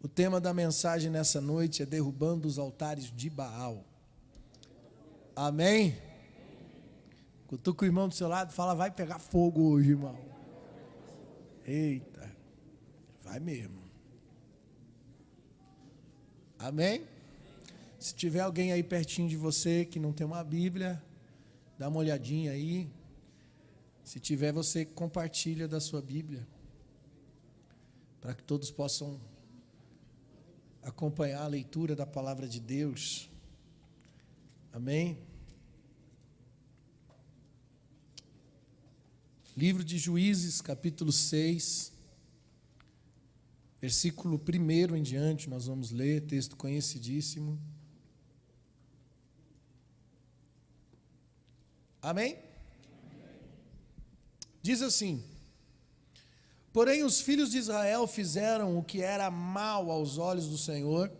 O tema da mensagem nessa noite é derrubando os altares de Baal. Amém? Cutuca o irmão do seu lado e fala, vai pegar fogo hoje, irmão. Eita, vai mesmo. Amém? Se tiver alguém aí pertinho de você que não tem uma Bíblia, dá uma olhadinha aí. Se tiver, você compartilha da sua Bíblia, para que todos possam acompanhar a leitura da palavra de Deus. Amém? Livro de Juízes, capítulo 6, versículo 1 em diante, nós vamos ler, texto conhecidíssimo. Amém? Diz assim: porém os filhos de Israel fizeram o que era mal aos olhos do Senhor,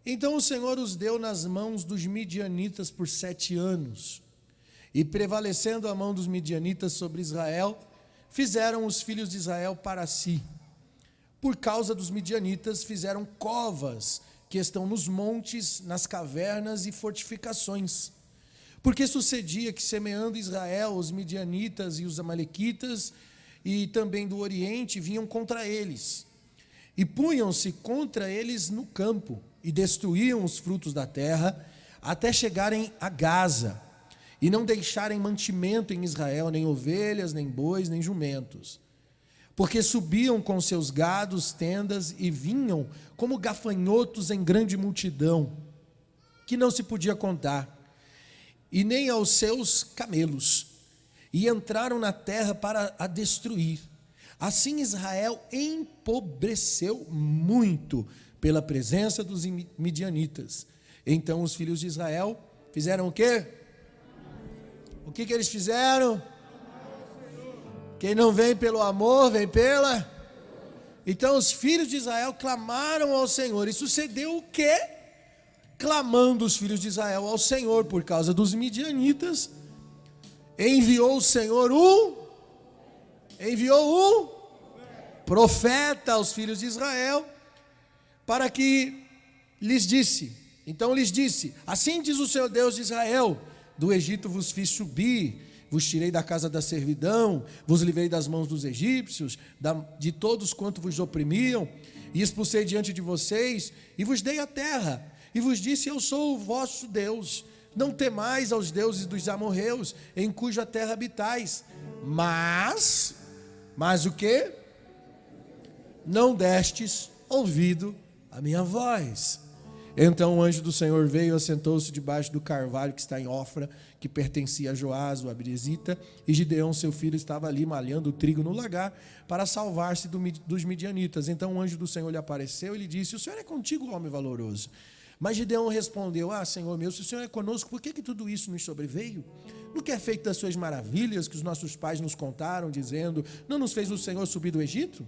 então o Senhor os deu nas mãos dos midianitas por 7 anos, e prevalecendo a mão dos midianitas sobre Israel, fizeram os filhos de Israel para si. Por causa dos midianitas fizeram covas que estão nos montes, nas cavernas e fortificações. Porque sucedia que, semeando Israel, os midianitas e os amalequitas, e também do Oriente, vinham contra eles. E punham-se contra eles no campo, e destruíam os frutos da terra, até chegarem a Gaza, e não deixarem mantimento em Israel, nem ovelhas, nem bois, nem jumentos. Porque subiam com seus gados, tendas, e vinham como gafanhotos em grande multidão, que não se podia contar, e nem aos seus camelos, e entraram na terra para a destruir. Assim Israel empobreceu muito pela presença dos midianitas. Então os filhos de Israel fizeram o quê? O que eles fizeram? Quem não vem pelo amor, vem pela... Então os filhos de Israel clamaram ao Senhor. E sucedeu o quê? Clamando os filhos de Israel ao Senhor por causa dos midianitas, enviou o Senhor um profeta aos filhos de Israel, para que lhes disse, então lhes disse, assim diz o Senhor Deus de Israel, do Egito vos fiz subir, vos tirei da casa da servidão, vos livrei das mãos dos egípcios, de todos quanto vos oprimiam, e expulsei diante de vocês, e vos dei a terra, e vos disse, eu sou o vosso Deus, não temais aos deuses dos amorreus, em cuja terra habitais, mas o que? Não destes ouvido a minha voz. Então o anjo do Senhor veio, assentou-se debaixo do carvalho que está em Ofra, que pertencia a Joás, o abiezrita, e Gideão, seu filho, estava ali malhando o trigo no lagar, para salvar-se dos midianitas. Então o anjo do Senhor lhe apareceu e lhe disse, o Senhor é contigo, homem valoroso. Mas Gideão respondeu, Senhor meu, se o Senhor é conosco, por que tudo isso nos sobreveio? No que é feito das suas maravilhas, que os nossos pais nos contaram, dizendo, não nos fez o Senhor subir do Egito?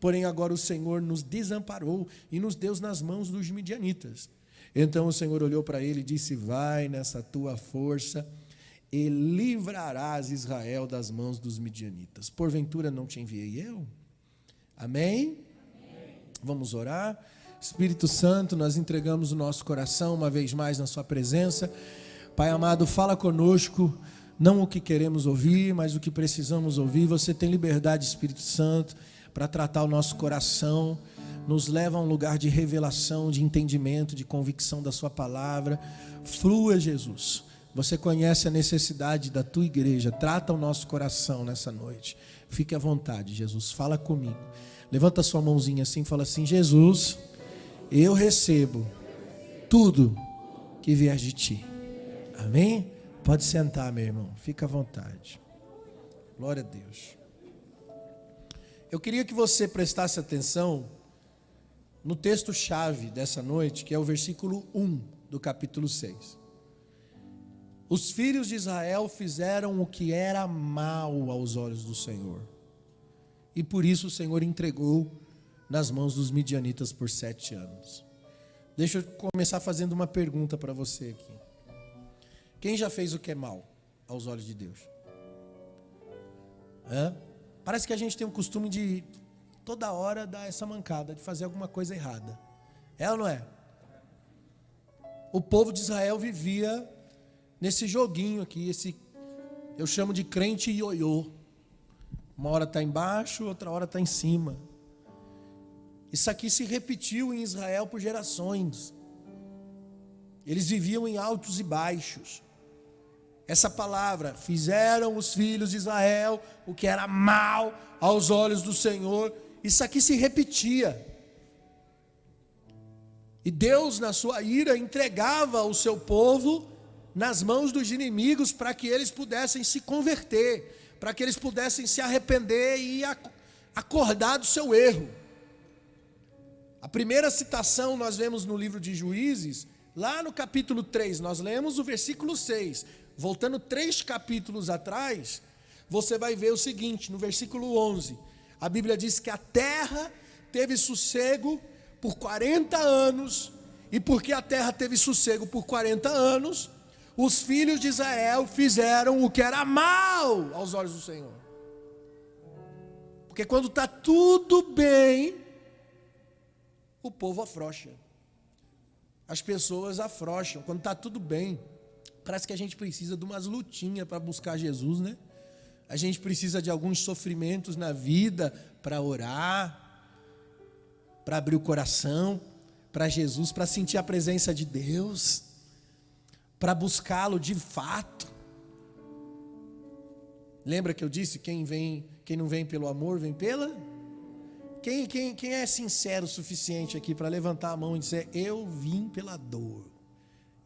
Porém agora o Senhor nos desamparou e nos deu nas mãos dos midianitas. Então o Senhor olhou para ele e disse, vai nessa tua força e livrarás Israel das mãos dos midianitas. Porventura não te enviei eu? Amém? Vamos orar. Espírito Santo, nós entregamos o nosso coração uma vez mais na sua presença. Pai amado, fala conosco, não o que queremos ouvir, mas o que precisamos ouvir. Você tem liberdade, Espírito Santo, para tratar o nosso coração, nos leva a um lugar de revelação, de entendimento, de convicção da sua palavra. Flua, Jesus. Você conhece a necessidade da tua igreja, trata o nosso coração nessa noite. Fique à vontade, Jesus, fala comigo. Levanta a sua mãozinha assim e fala assim, Jesus, eu recebo tudo que vier de ti. Amém? Pode sentar, meu irmão, fica à vontade. Glória a Deus. Eu queria que você prestasse atenção no texto-chave dessa noite, que é o versículo 1 do capítulo 6. Os filhos de Israel fizeram o que era mal aos olhos do Senhor. E por isso o Senhor entregou nas mãos dos midianitas por 7 anos. Deixa eu começar fazendo uma pergunta para você aqui. Quem já fez o que é mal aos olhos de Deus? Parece que a gente tem o costume de toda hora dá essa mancada de fazer alguma coisa errada. É ou não é? O povo de Israel vivia nesse joguinho aqui, eu chamo de crente ioiô. Uma hora está embaixo, outra hora está em cima. Isso aqui se repetiu em Israel por gerações. Eles viviam em altos e baixos. Essa palavra, fizeram os filhos de Israel o que era mal aos olhos do Senhor, isso aqui se repetia. E Deus, na sua ira, entregava o seu povo nas mãos dos inimigos para que eles pudessem se converter, para que eles pudessem se arrepender e acordar do seu erro. A primeira citação nós vemos no livro de Juízes, lá no capítulo 3, nós lemos o versículo 6. Voltando 3 capítulos atrás, você vai ver o seguinte, no versículo 11, a Bíblia diz que a terra teve sossego por 40 anos, e porque a terra teve sossego por 40 anos, os filhos de Israel fizeram o que era mal aos olhos do Senhor. Porque quando está tudo bem, o povo afrouxa. As pessoas afrouxam. Quando está tudo bem, parece que a gente precisa de umas lutinhas para buscar Jesus, né? A gente precisa de alguns sofrimentos na vida para orar, para abrir o coração para Jesus, para sentir a presença de Deus, para buscá-lo de fato. Lembra que eu disse, quem não vem pelo amor, vem pela... Quem é sincero o suficiente aqui para levantar a mão e dizer, eu vim pela dor,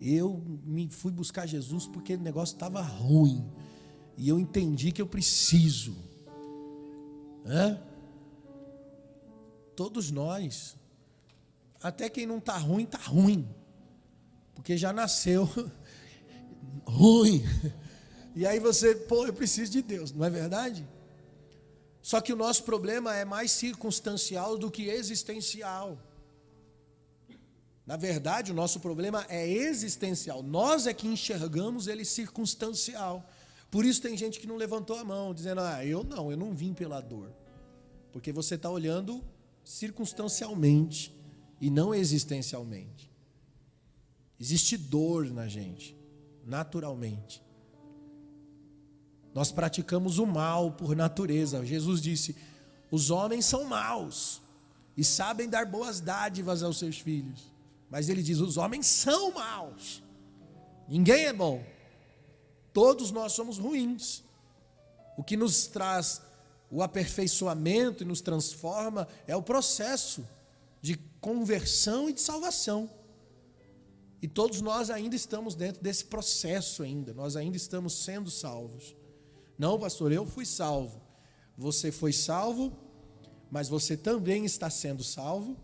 eu fui buscar Jesus porque o negócio estava ruim, e eu entendi que eu preciso. Todos nós, até quem não está ruim, porque já nasceu ruim, e aí você, eu preciso de Deus, não é verdade? Só que o nosso problema é mais circunstancial do que existencial. Na verdade, o nosso problema é existencial. Nós é que enxergamos ele circunstancial. Por isso tem gente que não levantou a mão, dizendo, eu não vim pela dor. Porque você está olhando circunstancialmente e não existencialmente. Existe dor na gente, naturalmente. Nós praticamos o mal por natureza. Jesus disse, os homens são maus e sabem dar boas dádivas aos seus filhos. Mas ele diz, os homens são maus. Ninguém é bom. Todos nós somos ruins. O que nos traz o aperfeiçoamento e nos transforma é o processo de conversão e de salvação. E todos nós ainda estamos dentro desse processo ainda. Nós ainda estamos sendo salvos. Não, pastor, eu fui salvo. Você foi salvo, mas você também está sendo salvo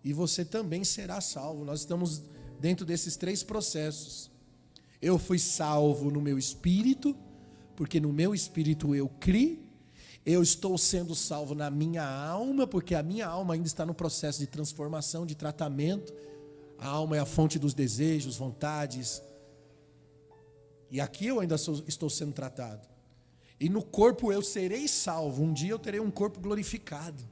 e você também será salvo. Nós estamos dentro desses 3 processos. Eu fui salvo no meu espírito, porque no meu espírito eu criei. Eu estou sendo salvo na minha alma, porque a minha alma ainda está no processo de transformação, de tratamento. A alma é a fonte dos desejos, vontades. E aqui eu ainda estou sendo tratado. E no corpo eu serei salvo. Um dia eu terei um corpo glorificado.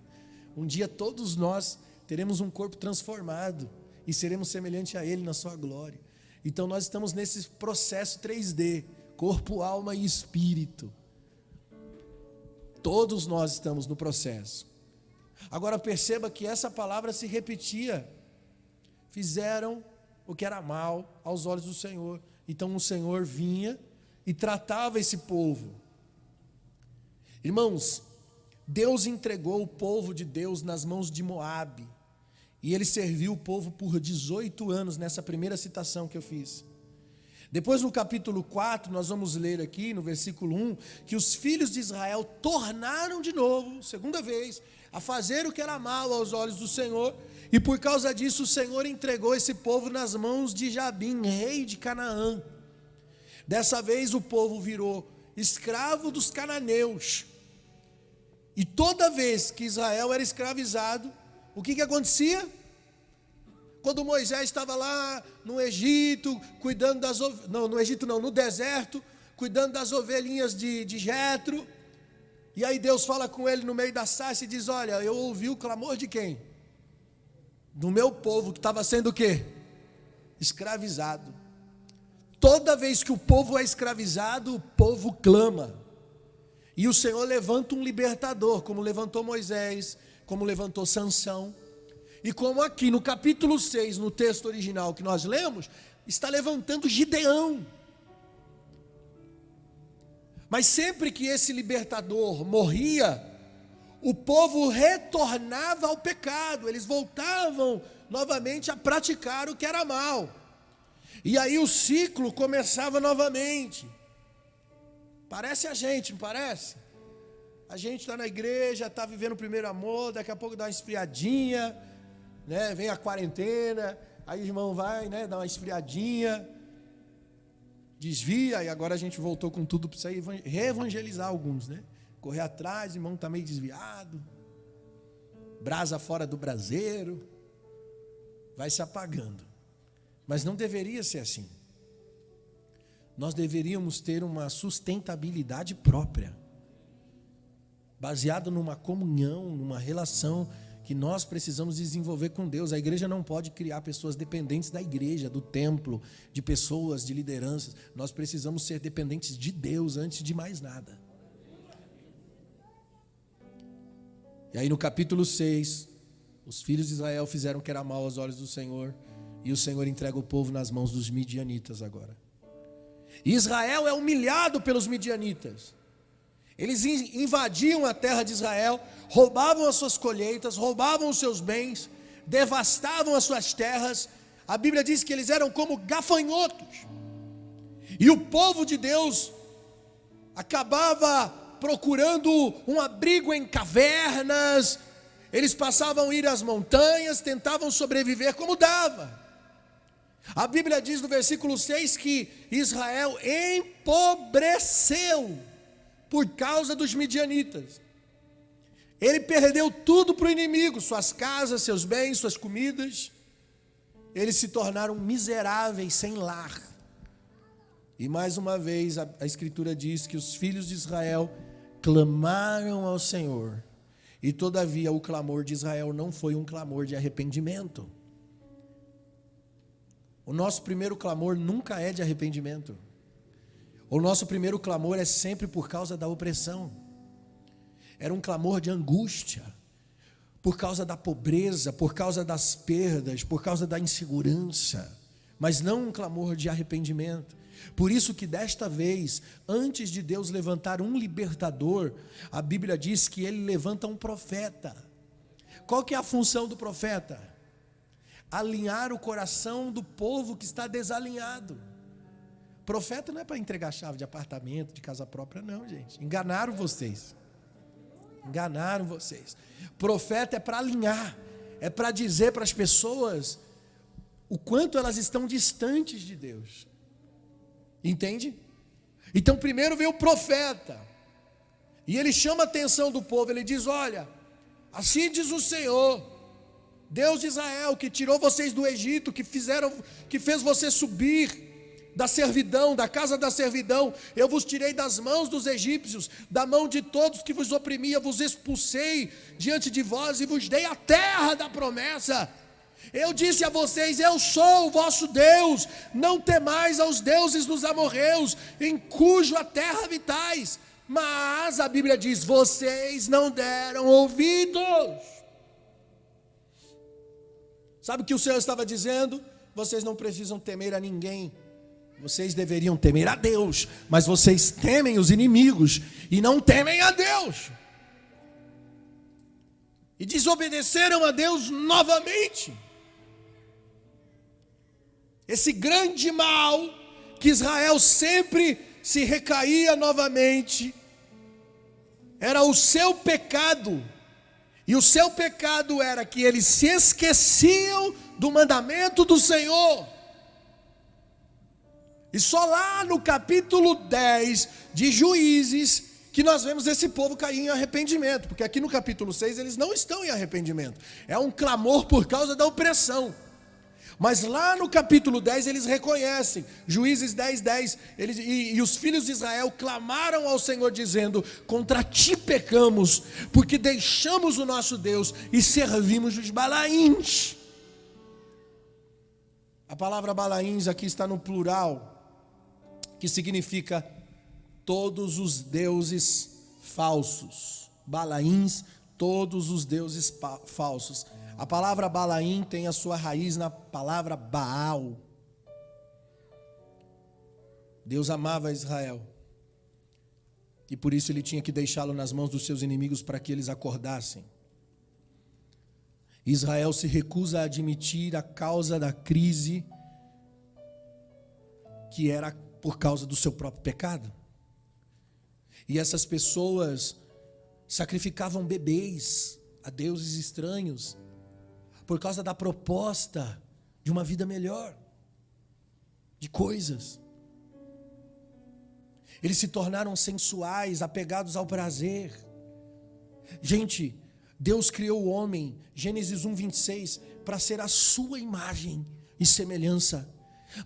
Um dia todos nós teremos um corpo transformado e seremos semelhantes a Ele na sua glória. Então nós estamos nesse processo 3D, corpo, alma e espírito. Todos nós estamos no processo. Agora perceba que essa palavra se repetia. Fizeram o que era mal aos olhos do Senhor. Então o Senhor vinha e tratava esse povo. Irmãos, Deus entregou o povo de Deus nas mãos de Moabe, e ele serviu o povo por 18 anos, nessa primeira citação que eu fiz. Depois no capítulo 4, nós vamos ler aqui no versículo 1, que os filhos de Israel tornaram de novo, segunda vez, a fazer o que era mal aos olhos do Senhor, e por causa disso o Senhor entregou esse povo nas mãos de Jabim, rei de Canaã. Dessa vez o povo virou escravo dos cananeus. E toda vez que Israel era escravizado, o que acontecia? Quando Moisés estava lá no Egito, cuidando das ovelhas, no deserto, cuidando das ovelhinhas de Jetro, E aí Deus fala com ele no meio da sarça e diz: olha, eu ouvi o clamor de quem? Do meu povo que estava sendo o quê? Escravizado. Toda vez que o povo é escravizado, o povo clama. E o Senhor levanta um libertador, como levantou Moisés, como levantou Sansão. E como aqui no capítulo 6, no texto original que nós lemos, está levantando Gideão. Mas sempre que esse libertador morria, o povo retornava ao pecado, eles voltavam novamente a praticar o que era mal. E aí o ciclo começava novamente. Parece a gente, não parece? A gente está na igreja, está vivendo o primeiro amor, daqui a pouco dá uma esfriadinha, né? Vem a quarentena, aí o irmão vai, né, dá uma esfriadinha, desvia, e agora a gente voltou com tudo para sair reevangelizar alguns, né? Correr atrás, o irmão está meio desviado, brasa fora do braseiro, vai se apagando. Mas não deveria ser assim. Nós deveríamos ter uma sustentabilidade própria, baseado numa comunhão, numa relação que nós precisamos desenvolver com Deus. A igreja não pode criar pessoas dependentes da igreja, do templo, de pessoas, de lideranças. Nós precisamos ser dependentes de Deus antes de mais nada. E aí no capítulo 6, os filhos de Israel fizeram o que era mal aos olhos do Senhor, e o Senhor entrega o povo nas mãos dos midianitas agora. Israel é humilhado pelos midianitas. Eles invadiam a terra de Israel, roubavam as suas colheitas, roubavam os seus bens, devastavam as suas terras. A Bíblia diz que eles eram como gafanhotos. E o povo de Deus acabava procurando um abrigo em cavernas. Eles passavam a ir às montanhas, tentavam sobreviver como dava. A Bíblia diz no versículo 6 que Israel empobreceu por causa dos midianitas. Ele perdeu tudo para o inimigo, suas casas, seus bens, suas comidas. Eles se tornaram miseráveis, sem lar. E mais uma vez a Escritura diz que os filhos de Israel clamaram ao Senhor. E todavia o clamor de Israel não foi um clamor de arrependimento. O nosso primeiro clamor nunca é de arrependimento. O nosso primeiro clamor é sempre por causa da opressão. Era um clamor de angústia, por causa da pobreza, por causa das perdas, por causa da insegurança, mas não um clamor de arrependimento. Por isso que desta vez, antes de Deus levantar um libertador, a Bíblia diz que ele levanta um profeta. Qual que é a função do profeta? Alinhar o coração do povo que está desalinhado. Profeta não é para entregar chave de apartamento, de casa própria, não, gente. Enganaram vocês. Enganaram vocês. Profeta é para alinhar, é para dizer para as pessoas o quanto elas estão distantes de Deus. Entende? Então primeiro veio o profeta, e ele chama a atenção do povo, ele diz: olha, assim diz o Senhor, Deus de Israel, que tirou vocês do Egito, que fez você subir da servidão, da casa da servidão. Eu vos tirei das mãos dos egípcios, da mão de todos que vos oprimia, vos expulsei diante de vós e vos dei a terra da promessa. Eu disse a vocês: eu sou o vosso Deus, não temais aos deuses dos amorreus, em cuja terra habitais. Mas a Bíblia diz: vocês não deram ouvidos. Sabe o que o Senhor estava dizendo? Vocês não precisam temer a ninguém, vocês deveriam temer a Deus, mas vocês temem os inimigos e não temem a Deus, e desobedeceram a Deus novamente. Esse grande mal que Israel sempre se recaía novamente era o seu pecado. E o seu pecado era que eles se esqueciam do mandamento do Senhor. E só lá no capítulo 10 de Juízes que nós vemos esse povo cair em arrependimento. Porque aqui no capítulo 6 eles não estão em arrependimento. É um clamor por causa da opressão. Mas lá no capítulo 10 eles reconhecem, Juízes 10:10, e os filhos de Israel clamaram ao Senhor dizendo: contra ti pecamos, porque deixamos o nosso Deus e servimos os Balaíns. A palavra Balaíns aqui está no plural, que significa todos os deuses falsos. Balaíns, todos os deuses falsos. A palavra Balaim tem a sua raiz na palavra Baal. Deus amava Israel, e por isso ele tinha que deixá-lo nas mãos dos seus inimigos para que eles acordassem. Israel se recusa a admitir a causa da crise, que era por causa do seu próprio pecado. E essas pessoas sacrificavam bebês a deuses estranhos, por causa da proposta de uma vida melhor, de coisas. Eles se tornaram sensuais, apegados ao prazer. Gente, Deus criou o homem, Gênesis 1:26, para ser a sua imagem e semelhança,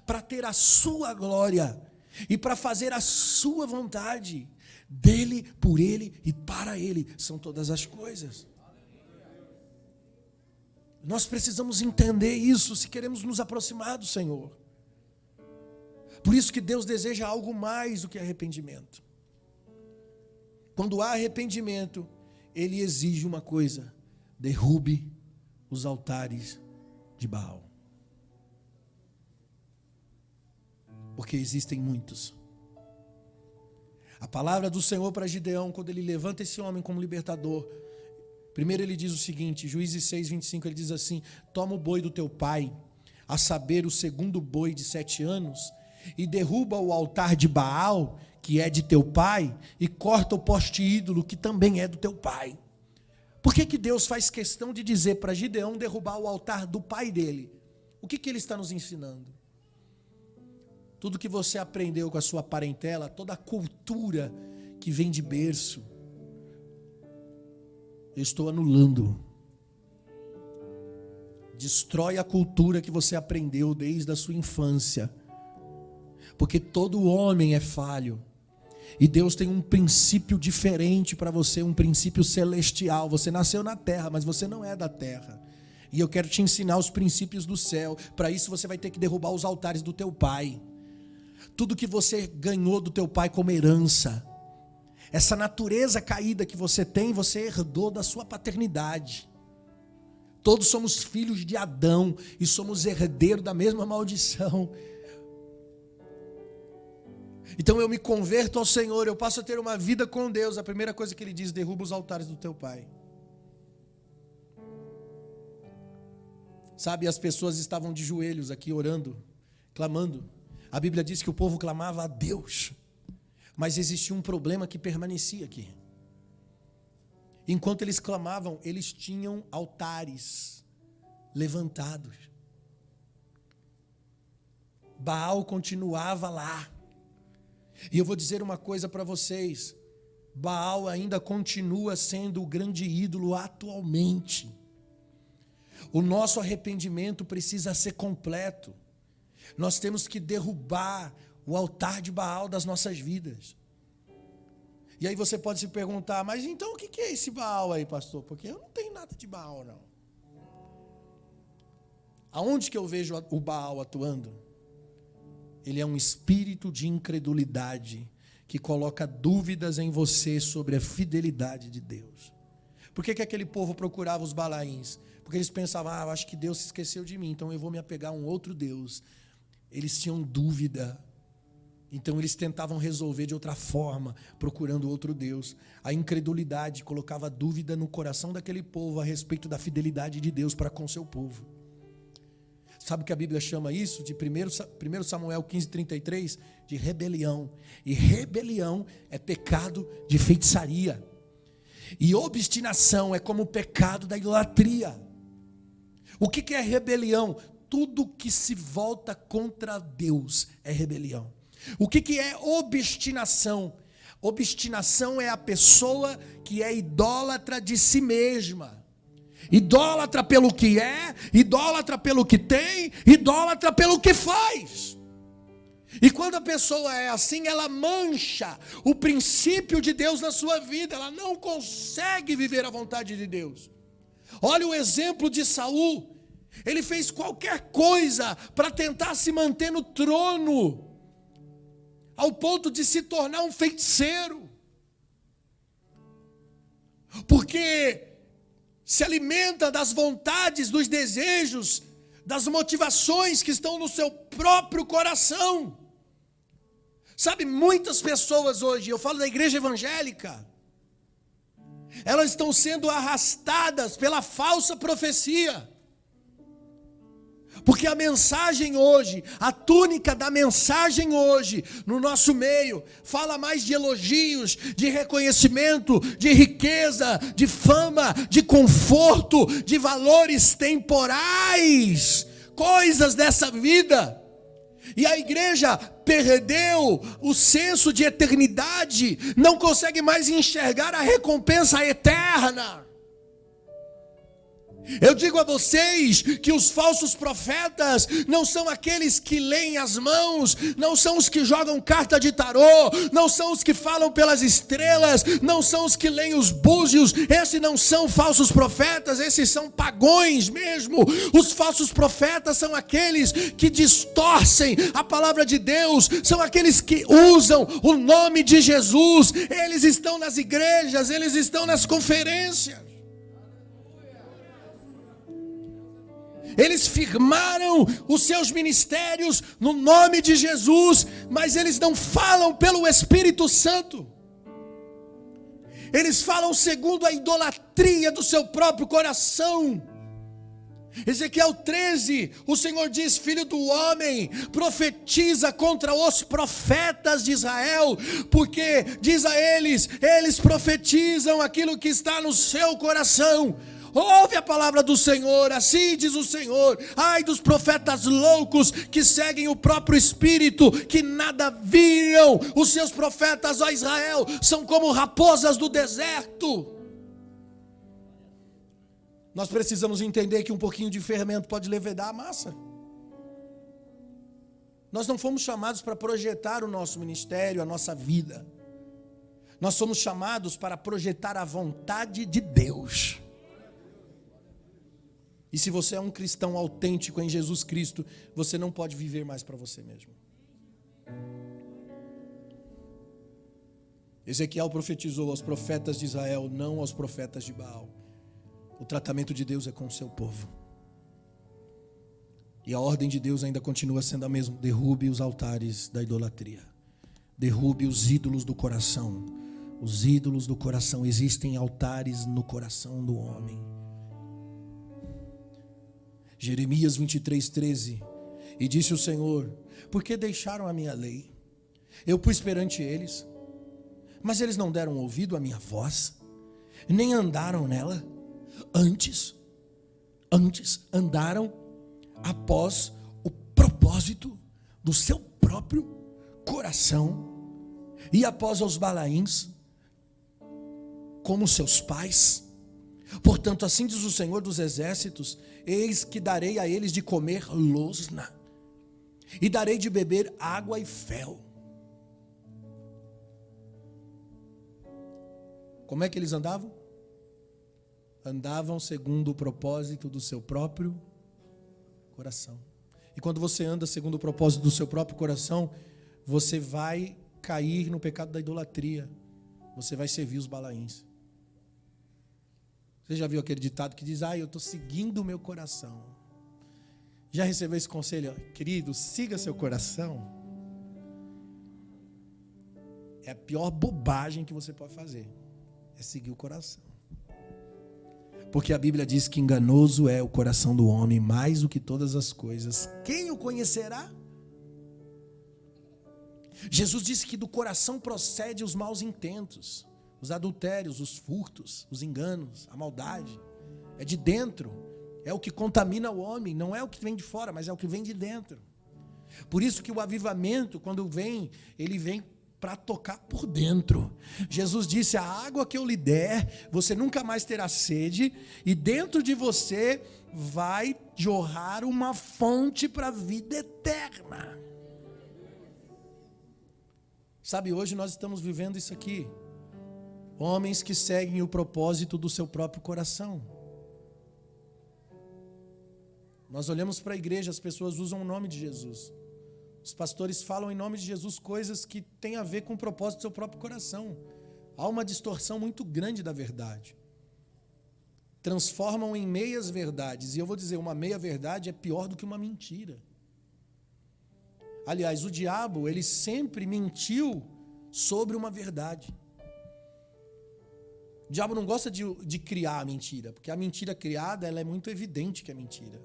para ter a sua glória e para fazer a sua vontade. Dele, por ele e para ele são todas as coisas. Nós precisamos entender isso se queremos nos aproximar do Senhor. Por isso que Deus deseja algo mais do que arrependimento. Quando há arrependimento, Ele exige uma coisa: derrube os altares de Baal. Porque existem muitos. A palavra do Senhor para Gideão, quando ele levanta esse homem como libertador, primeiro ele diz o seguinte, Juízes 6:25, ele diz assim: toma o boi do teu pai, a saber, o segundo boi de 7 anos, e derruba o altar de Baal, que é de teu pai, e corta o poste ídolo, que também é do teu pai. Por que Deus faz questão de dizer para Gideão derrubar o altar do pai dele? O que ele está nos ensinando? Tudo que você aprendeu com a sua parentela, toda a cultura que vem de berço, eu estou anulando. Destrói a cultura que você aprendeu desde a sua infância. Porque todo homem é falho. E Deus tem um princípio diferente para você, um princípio celestial. Você nasceu na terra, mas você não é da terra. E eu quero te ensinar os princípios do céu. Para isso você vai ter que derrubar os altares do teu pai. Tudo que você ganhou do teu pai como herança, essa natureza caída que você tem, você herdou da sua paternidade. Todos somos filhos de Adão e somos herdeiros da mesma maldição. Então eu me converto ao Senhor, eu passo a ter uma vida com Deus. A primeira coisa que Ele diz: derruba os altares do teu pai. Sabe, as pessoas estavam de joelhos aqui orando, clamando. A Bíblia diz que o povo clamava a Deus, mas existia um problema que permanecia aqui. Enquanto eles clamavam, eles tinham altares levantados. Baal continuava lá. E eu vou dizer uma coisa para vocês: Baal ainda continua sendo o grande ídolo atualmente. O nosso arrependimento precisa ser completo. Nós temos que derrubar o altar de Baal das nossas vidas. E aí você pode se perguntar: mas então o que é esse Baal aí, pastor? Porque eu não tenho nada de Baal, não. Aonde que eu vejo o Baal atuando? Ele é um espírito de incredulidade que coloca dúvidas em você sobre a fidelidade de Deus. Por que aquele povo procurava os Balaíns? Porque eles pensavam: eu acho que Deus se esqueceu de mim, então eu vou me apegar a um outro Deus. Eles tinham dúvida, então eles tentavam resolver de outra forma, procurando outro Deus. A incredulidade colocava dúvida no coração daquele povo a respeito da fidelidade de Deus para com seu povo. Sabe o que a Bíblia chama isso? De 1 Samuel 15:33, de rebelião. E rebelião é pecado de feitiçaria. E obstinação é como o pecado da idolatria. O que é rebelião? Tudo que se volta contra Deus é rebelião. O que é obstinação? Obstinação é a pessoa que é idólatra de si mesma. Idólatra pelo que é, idólatra pelo que tem, idólatra pelo que faz. E quando a pessoa é assim, ela mancha o princípio de Deus na sua vida. Ela não consegue viver a vontade de Deus. Olha o exemplo de Saul. Ele fez qualquer coisa para tentar se manter no trono, ao ponto de se tornar um feiticeiro. Porque se alimenta das vontades, dos desejos, das motivações que estão no seu próprio coração. Sabe, muitas pessoas hoje, eu falo da igreja evangélica, elas estão sendo arrastadas pela falsa profecia. Porque a mensagem hoje, a túnica da mensagem hoje, no nosso meio, fala mais de elogios, de reconhecimento, de riqueza, de fama, de conforto, de valores temporais, coisas dessa vida. E a igreja perdeu o senso de eternidade, não consegue mais enxergar a recompensa eterna. Eu digo a vocês que os falsos profetas não são aqueles que leem as mãos, não são os que jogam carta de tarô, não são os que falam pelas estrelas, não são os que leem os búzios. Esses não são falsos profetas, esses são pagões mesmo. Os falsos profetas são aqueles que distorcem a palavra de Deus, são aqueles que usam o nome de Jesus. Eles estão nas igrejas, eles estão nas conferências. Eles firmaram os seus ministérios no nome de Jesus, mas eles não falam pelo Espírito Santo. Eles falam segundo a idolatria do seu próprio coração. Ezequiel 13, o Senhor diz: filho do homem, profetiza contra os profetas de Israel, porque diz a eles, eles profetizam aquilo que está no seu coração. Ouve a palavra do Senhor, assim diz o Senhor: ai dos profetas loucos que seguem o próprio espírito, que nada viram. Os seus profetas, ó Israel, são como raposas do deserto. Nós precisamos entender que um pouquinho de fermento pode levedar a massa. Nós não fomos chamados para projetar o nosso ministério, a nossa vida. Nós somos chamados para projetar a vontade de Deus. E se você é um cristão autêntico em Jesus Cristo, você não pode viver mais para você mesmo. Ezequiel profetizou aos profetas de Israel, não aos profetas de Baal. O tratamento de Deus é com o seu povo. E a ordem de Deus ainda continua sendo a mesma: derrube os altares da idolatria. Derrube os ídolos do coração. Os ídolos do coração. Existem altares no coração do homem. Jeremias 23:13. E disse o Senhor: por que deixaram a minha lei? Eu pus perante eles, mas eles não deram ouvido à minha voz, nem andaram nela. Antes andaram após o propósito do seu próprio coração, e após os Balaíns, como seus pais. Portanto, assim diz o Senhor dos exércitos: eis que darei a eles de comer losna, e darei de beber água e fel. Como é que eles andavam? Andavam segundo o propósito do seu próprio coração. E quando você anda segundo o propósito do seu próprio coração, você vai cair no pecado da idolatria. Você vai servir os Balaíns. Você já viu aquele ditado que diz: eu estou seguindo o meu coração? Já recebeu esse conselho? Querido, siga seu coração. É a pior bobagem que você pode fazer. É seguir o coração. Porque a Bíblia diz que enganoso é o coração do homem mais do que todas as coisas. Quem o conhecerá? Jesus disse que do coração procede os maus intentos, os adultérios, os furtos, os enganos, a maldade. É de dentro, é o que contamina o homem, não é o que vem de fora, mas é o que vem de dentro. Por isso que o avivamento, quando vem, ele vem para tocar por dentro. Jesus disse: a água que eu lhe der, você nunca mais terá sede, e dentro de você vai jorrar uma fonte para a vida eterna. Sabe, hoje nós estamos vivendo isso aqui. Homens que seguem o propósito do seu próprio coração. Nós olhamos para a igreja, as pessoas usam o nome de Jesus. Os pastores falam em nome de Jesus coisas que têm a ver com o propósito do seu próprio coração. Há uma distorção muito grande da verdade. Transformam em meias verdades. E eu vou dizer, uma meia verdade é pior do que uma mentira. Aliás, o diabo, ele sempre mentiu sobre uma verdade. O diabo não gosta de criar a mentira, porque a mentira criada, ela é muito evidente que é mentira.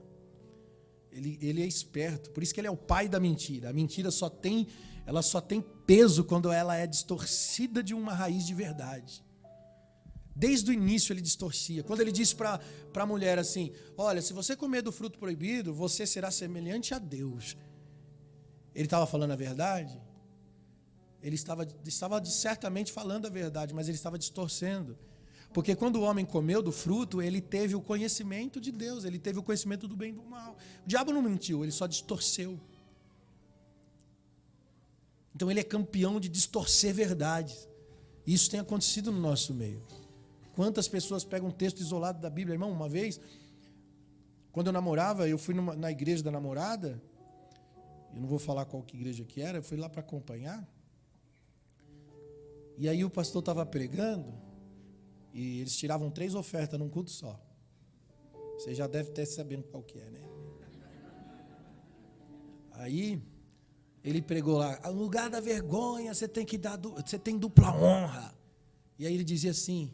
Ele é esperto, por isso que ele é o pai da mentira. A mentira só tem peso quando ela é distorcida de uma raiz de verdade. Desde o início ele distorcia. Quando ele disse para a mulher assim: olha, se você comer do fruto proibido, você será semelhante a Deus. Ele estava falando a verdade? Ele estava certamente falando a verdade, mas ele estava distorcendo. Porque quando o homem comeu do fruto, ele teve o conhecimento de Deus, ele teve o conhecimento do bem e do mal. O diabo não mentiu, ele só distorceu. Então ele é campeão de distorcer verdades. Isso tem acontecido no nosso meio. Quantas pessoas pegam um texto isolado da Bíblia? Irmão, uma vez, quando eu namorava, eu fui na igreja da namorada, eu não vou falar qual que igreja que era, eu fui lá para acompanhar, e aí o pastor estava pregando, e eles tiravam 3 ofertas num culto só. Você já deve estar sabendo qual que é, né? Aí ele pregou lá: no lugar da vergonha você tem dupla honra. E aí ele dizia assim: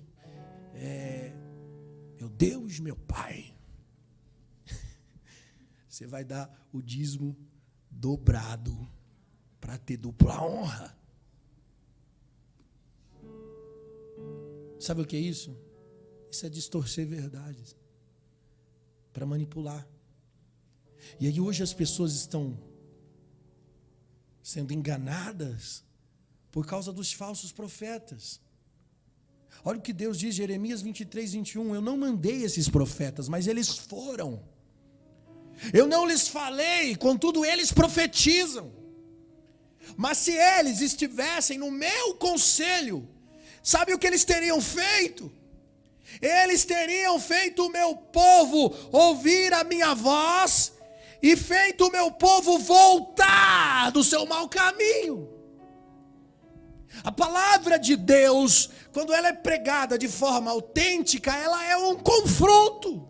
meu Deus, meu Pai, você vai dar o dízimo dobrado para ter dupla honra. Sabe o que é isso? Isso é distorcer verdades para manipular. E aí hoje as pessoas estão sendo enganadas por causa dos falsos profetas. Olha o que Deus diz, Jeremias 23, 21. Eu não mandei esses profetas, mas eles foram. Eu não lhes falei, contudo eles profetizam. Mas se eles estivessem no meu conselho, sabe o que eles teriam feito? Eles teriam feito o meu povo ouvir a minha voz e feito o meu povo voltar do seu mau caminho. A palavra de Deus, quando ela é pregada de forma autêntica, ela é um confronto.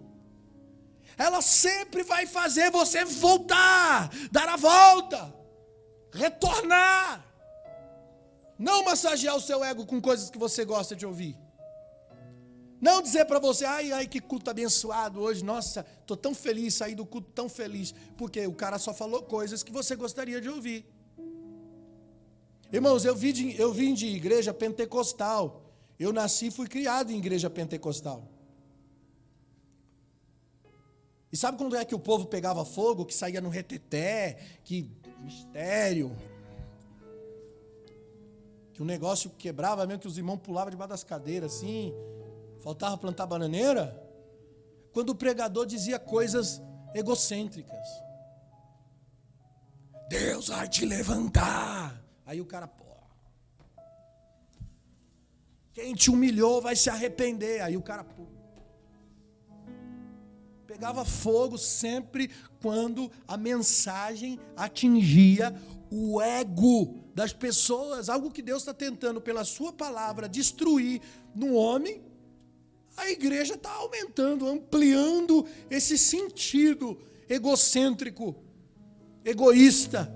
Ela sempre vai fazer você voltar, dar a volta, retornar. Não massagear o seu ego com coisas que você gosta de ouvir. Não dizer para você: ai, que culto abençoado hoje, nossa, estou tão feliz, saí do culto tão feliz. Porque o cara só falou coisas que você gostaria de ouvir. Irmãos, eu vim de igreja pentecostal. Eu nasci e fui criado em igreja pentecostal. E sabe quando é que o povo pegava fogo, que saía no reteté, que mistério, que o negócio quebrava mesmo, que os irmãos pulavam debaixo das cadeiras assim, faltava plantar bananeira? Quando o pregador dizia coisas egocêntricas. Deus vai te levantar. Aí o cara, quem te humilhou vai se arrepender. Aí o cara, pegava fogo sempre quando a mensagem atingia o ego das pessoas, algo que Deus está tentando pela sua palavra destruir no homem. A igreja está aumentando, ampliando esse sentido egocêntrico, egoísta,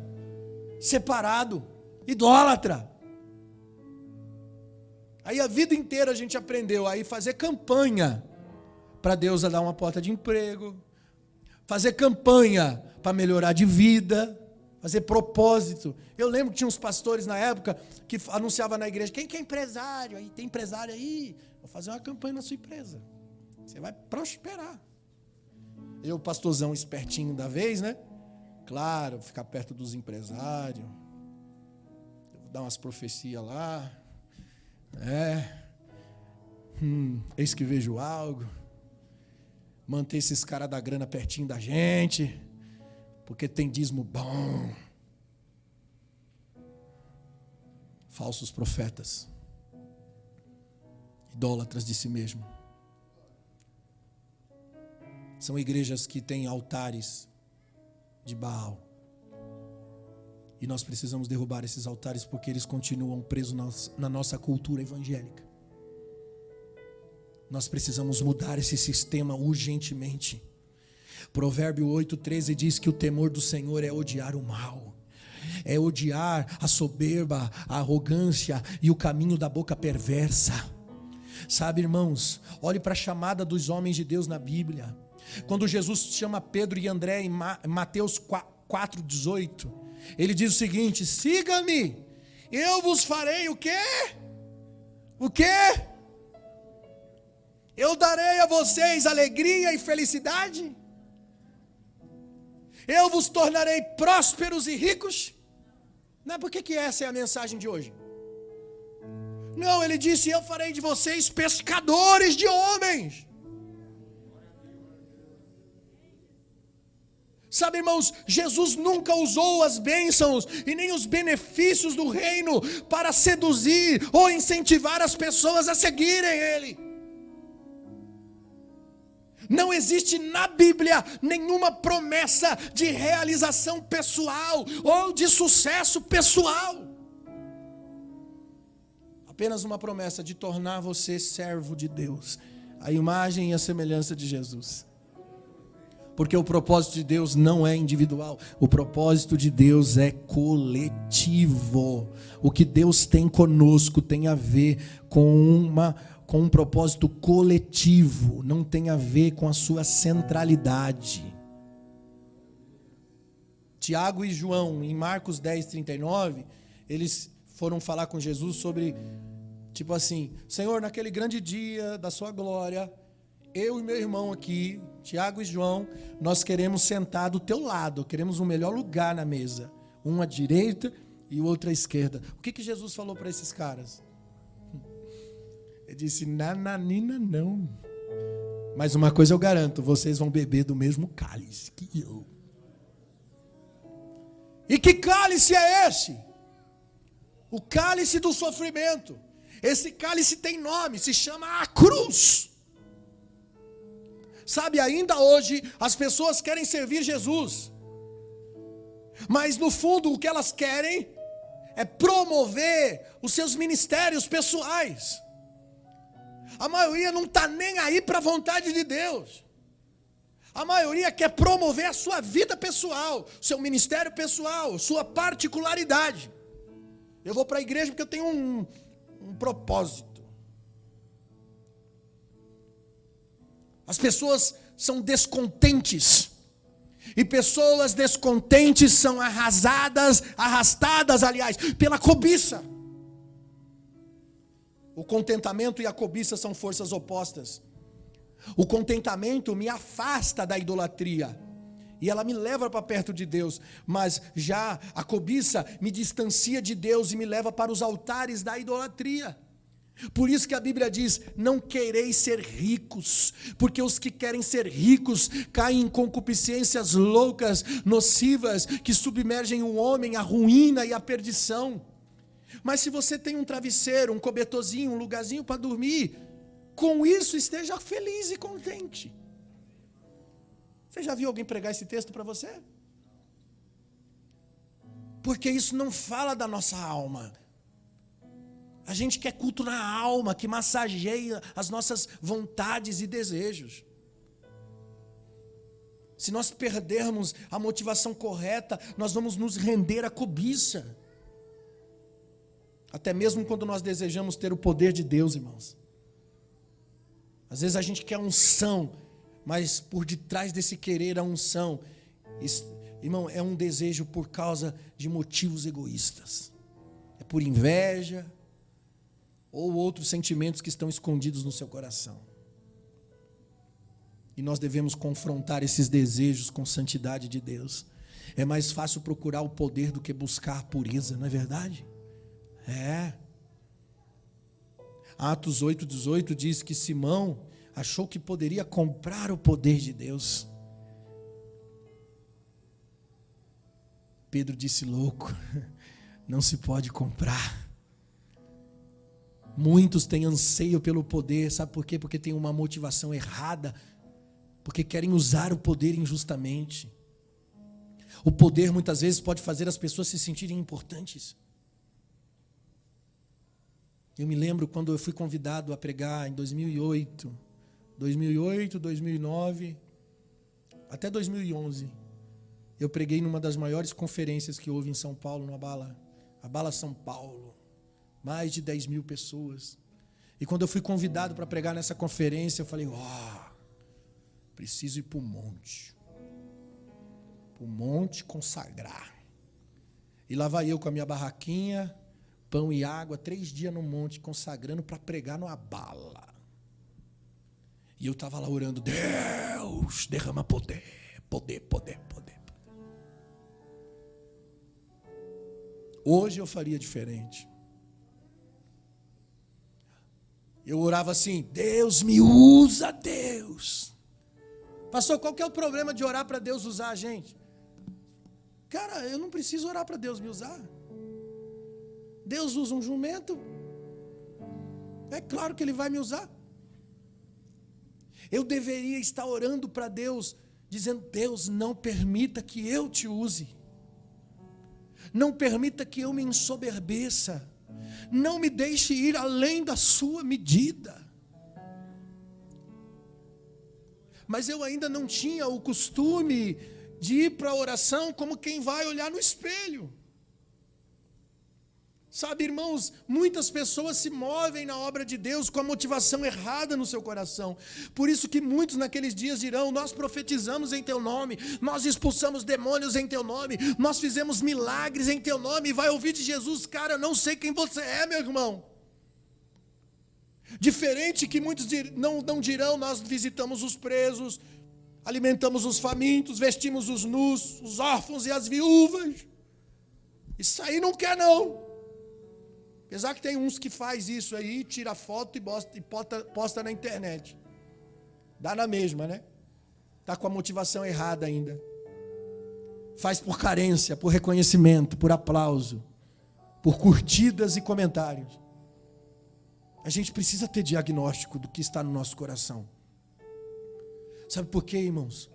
separado, idólatra. Aí a vida inteira a gente aprendeu a fazer campanha para Deus dar uma porta de emprego, fazer campanha para melhorar de vida, fazer propósito. Eu lembro que tinha uns pastores na época que anunciavam na igreja: quem que é empresário? Aí tem empresário aí? Vou fazer uma campanha na sua empresa. Você vai prosperar. Eu, pastorzão espertinho da vez, né? Claro, ficar perto dos empresários. dar umas profecias lá. Eis que vejo algo. Manter esses caras da grana pertinho da gente, porque tem dízimo bom. Falsos profetas, idólatras de si mesmo. São igrejas que têm altares de Baal. E nós precisamos derrubar esses altares porque eles continuam presos na nossa cultura evangélica. Nós precisamos mudar esse sistema urgentemente. Provérbio 8:13 diz que o temor do Senhor é odiar o mal. É odiar a soberba, a arrogância e o caminho da boca perversa. Sabe, irmãos, olhe para a chamada dos homens de Deus na Bíblia. Quando Jesus chama Pedro e André em Mateus 4:18, ele diz o seguinte: siga-me, eu vos farei o quê? O quê? Eu darei a vocês alegria e felicidade? Eu vos tornarei prósperos e ricos? Não é por que essa é a mensagem de hoje? Não, ele disse: eu farei de vocês pescadores de homens. Sabe, irmãos, Jesus nunca usou as bênçãos e nem os benefícios do reino para seduzir ou incentivar as pessoas a seguirem Ele. Não existe na Bíblia nenhuma promessa de realização pessoal ou de sucesso pessoal. Apenas uma promessa de tornar você servo de Deus, a imagem e a semelhança de Jesus. Porque o propósito de Deus não é individual, o propósito de Deus é coletivo. O que Deus tem conosco tem a ver com um propósito coletivo, não tem a ver com a sua centralidade. Tiago e João, em Marcos 10:39, eles foram falar com Jesus sobre, tipo assim: Senhor, naquele grande dia da sua glória, eu e meu irmão aqui, Tiago e João, nós queremos sentar do teu lado, queremos um melhor lugar na mesa, um à direita e o outro à esquerda. O que Jesus falou para esses caras? Ele disse: nananina não. Mas uma coisa eu garanto, vocês vão beber do mesmo cálice que eu. E que cálice é esse? O cálice do sofrimento. Esse cálice tem nome, se chama a cruz. Sabe, ainda hoje as pessoas querem servir Jesus, mas no fundo o que elas querem é promover os seus ministérios pessoais. A maioria não está nem aí para a vontade de Deus. A maioria quer promover a sua vida pessoal, seu ministério pessoal, sua particularidade. Eu vou para a igreja porque eu tenho um propósito. As pessoas são descontentes. E pessoas descontentes são arrastadas, aliás, pela cobiça. O contentamento e a cobiça são forças opostas. O contentamento me afasta da idolatria e ela me leva para perto de Deus, mas já a cobiça me distancia de Deus e me leva para os altares da idolatria. Por isso que a Bíblia diz: não quereis ser ricos, porque os que querem ser ricos caem em concupiscências loucas, nocivas, que submergem o homem à ruína e à perdição. Mas se você tem um travesseiro, um cobertorzinho, um lugarzinho para dormir, com isso esteja feliz e contente. Você já viu alguém pregar esse texto para você? Porque isso não fala da nossa alma. A gente quer culto na alma, que massageia as nossas vontades e desejos. Se nós perdermos a motivação correta, nós vamos nos render à cobiça. Até mesmo quando nós desejamos ter o poder de Deus, irmãos. Às vezes a gente quer unção, mas por detrás desse querer a unção, irmão, é um desejo por causa de motivos egoístas. É por inveja ou outros sentimentos que estão escondidos no seu coração. E nós devemos confrontar esses desejos com santidade de Deus. É mais fácil procurar o poder do que buscar a pureza, não é verdade? É. Atos 8:18 diz que Simão achou que poderia comprar o poder de Deus. Pedro disse: louco, não se pode comprar. Muitos têm anseio pelo poder, sabe por quê? Porque tem uma motivação errada, porque querem usar o poder injustamente. O poder muitas vezes pode fazer as pessoas se sentirem importantes. Eu me lembro quando eu fui convidado a pregar em 2008, 2009, até 2011. Eu preguei numa das maiores conferências que houve em São Paulo, no Abala São Paulo. Mais de 10 mil pessoas. E quando eu fui convidado para pregar nessa conferência, eu falei: preciso ir para o monte. Para o monte consagrar. E lá vai eu com a minha barraquinha, pão e água, 3 dias no monte, consagrando para pregar no Abala. E eu estava lá orando: Deus, derrama poder, poder, poder, poder. Hoje eu faria diferente. Eu orava assim: Deus me usa, Deus. Pastor, qual que é o problema de orar para Deus usar a gente? Cara, eu não preciso orar para Deus me usar. Deus usa um jumento. É claro que Ele vai me usar. Eu deveria estar orando para Deus, dizendo: Deus, não permita que eu te use. Não permita que eu me ensoberbeça. Não me deixe ir além da sua medida. Mas eu ainda não tinha o costume de ir para a oração como quem vai olhar no espelho. Sabe, irmãos, muitas pessoas se movem na obra de Deus com a motivação errada no seu coração. Por isso que muitos naqueles dias dirão: nós profetizamos em teu nome, nós expulsamos demônios em teu nome, nós fizemos milagres em teu nome. E vai ouvir de Jesus: cara, eu não sei quem você é, meu irmão. Diferente que muitos não dirão: nós visitamos os presos, alimentamos os famintos, vestimos os nus, os órfãos e as viúvas. Isso aí não quer não. Apesar que tem uns que faz isso aí, tira foto e posta na internet. Dá na mesma, né? Está com a motivação errada ainda. Faz por carência, por reconhecimento, por aplauso, por curtidas e comentários. A gente precisa ter diagnóstico do que está no nosso coração. Sabe por quê, irmãos?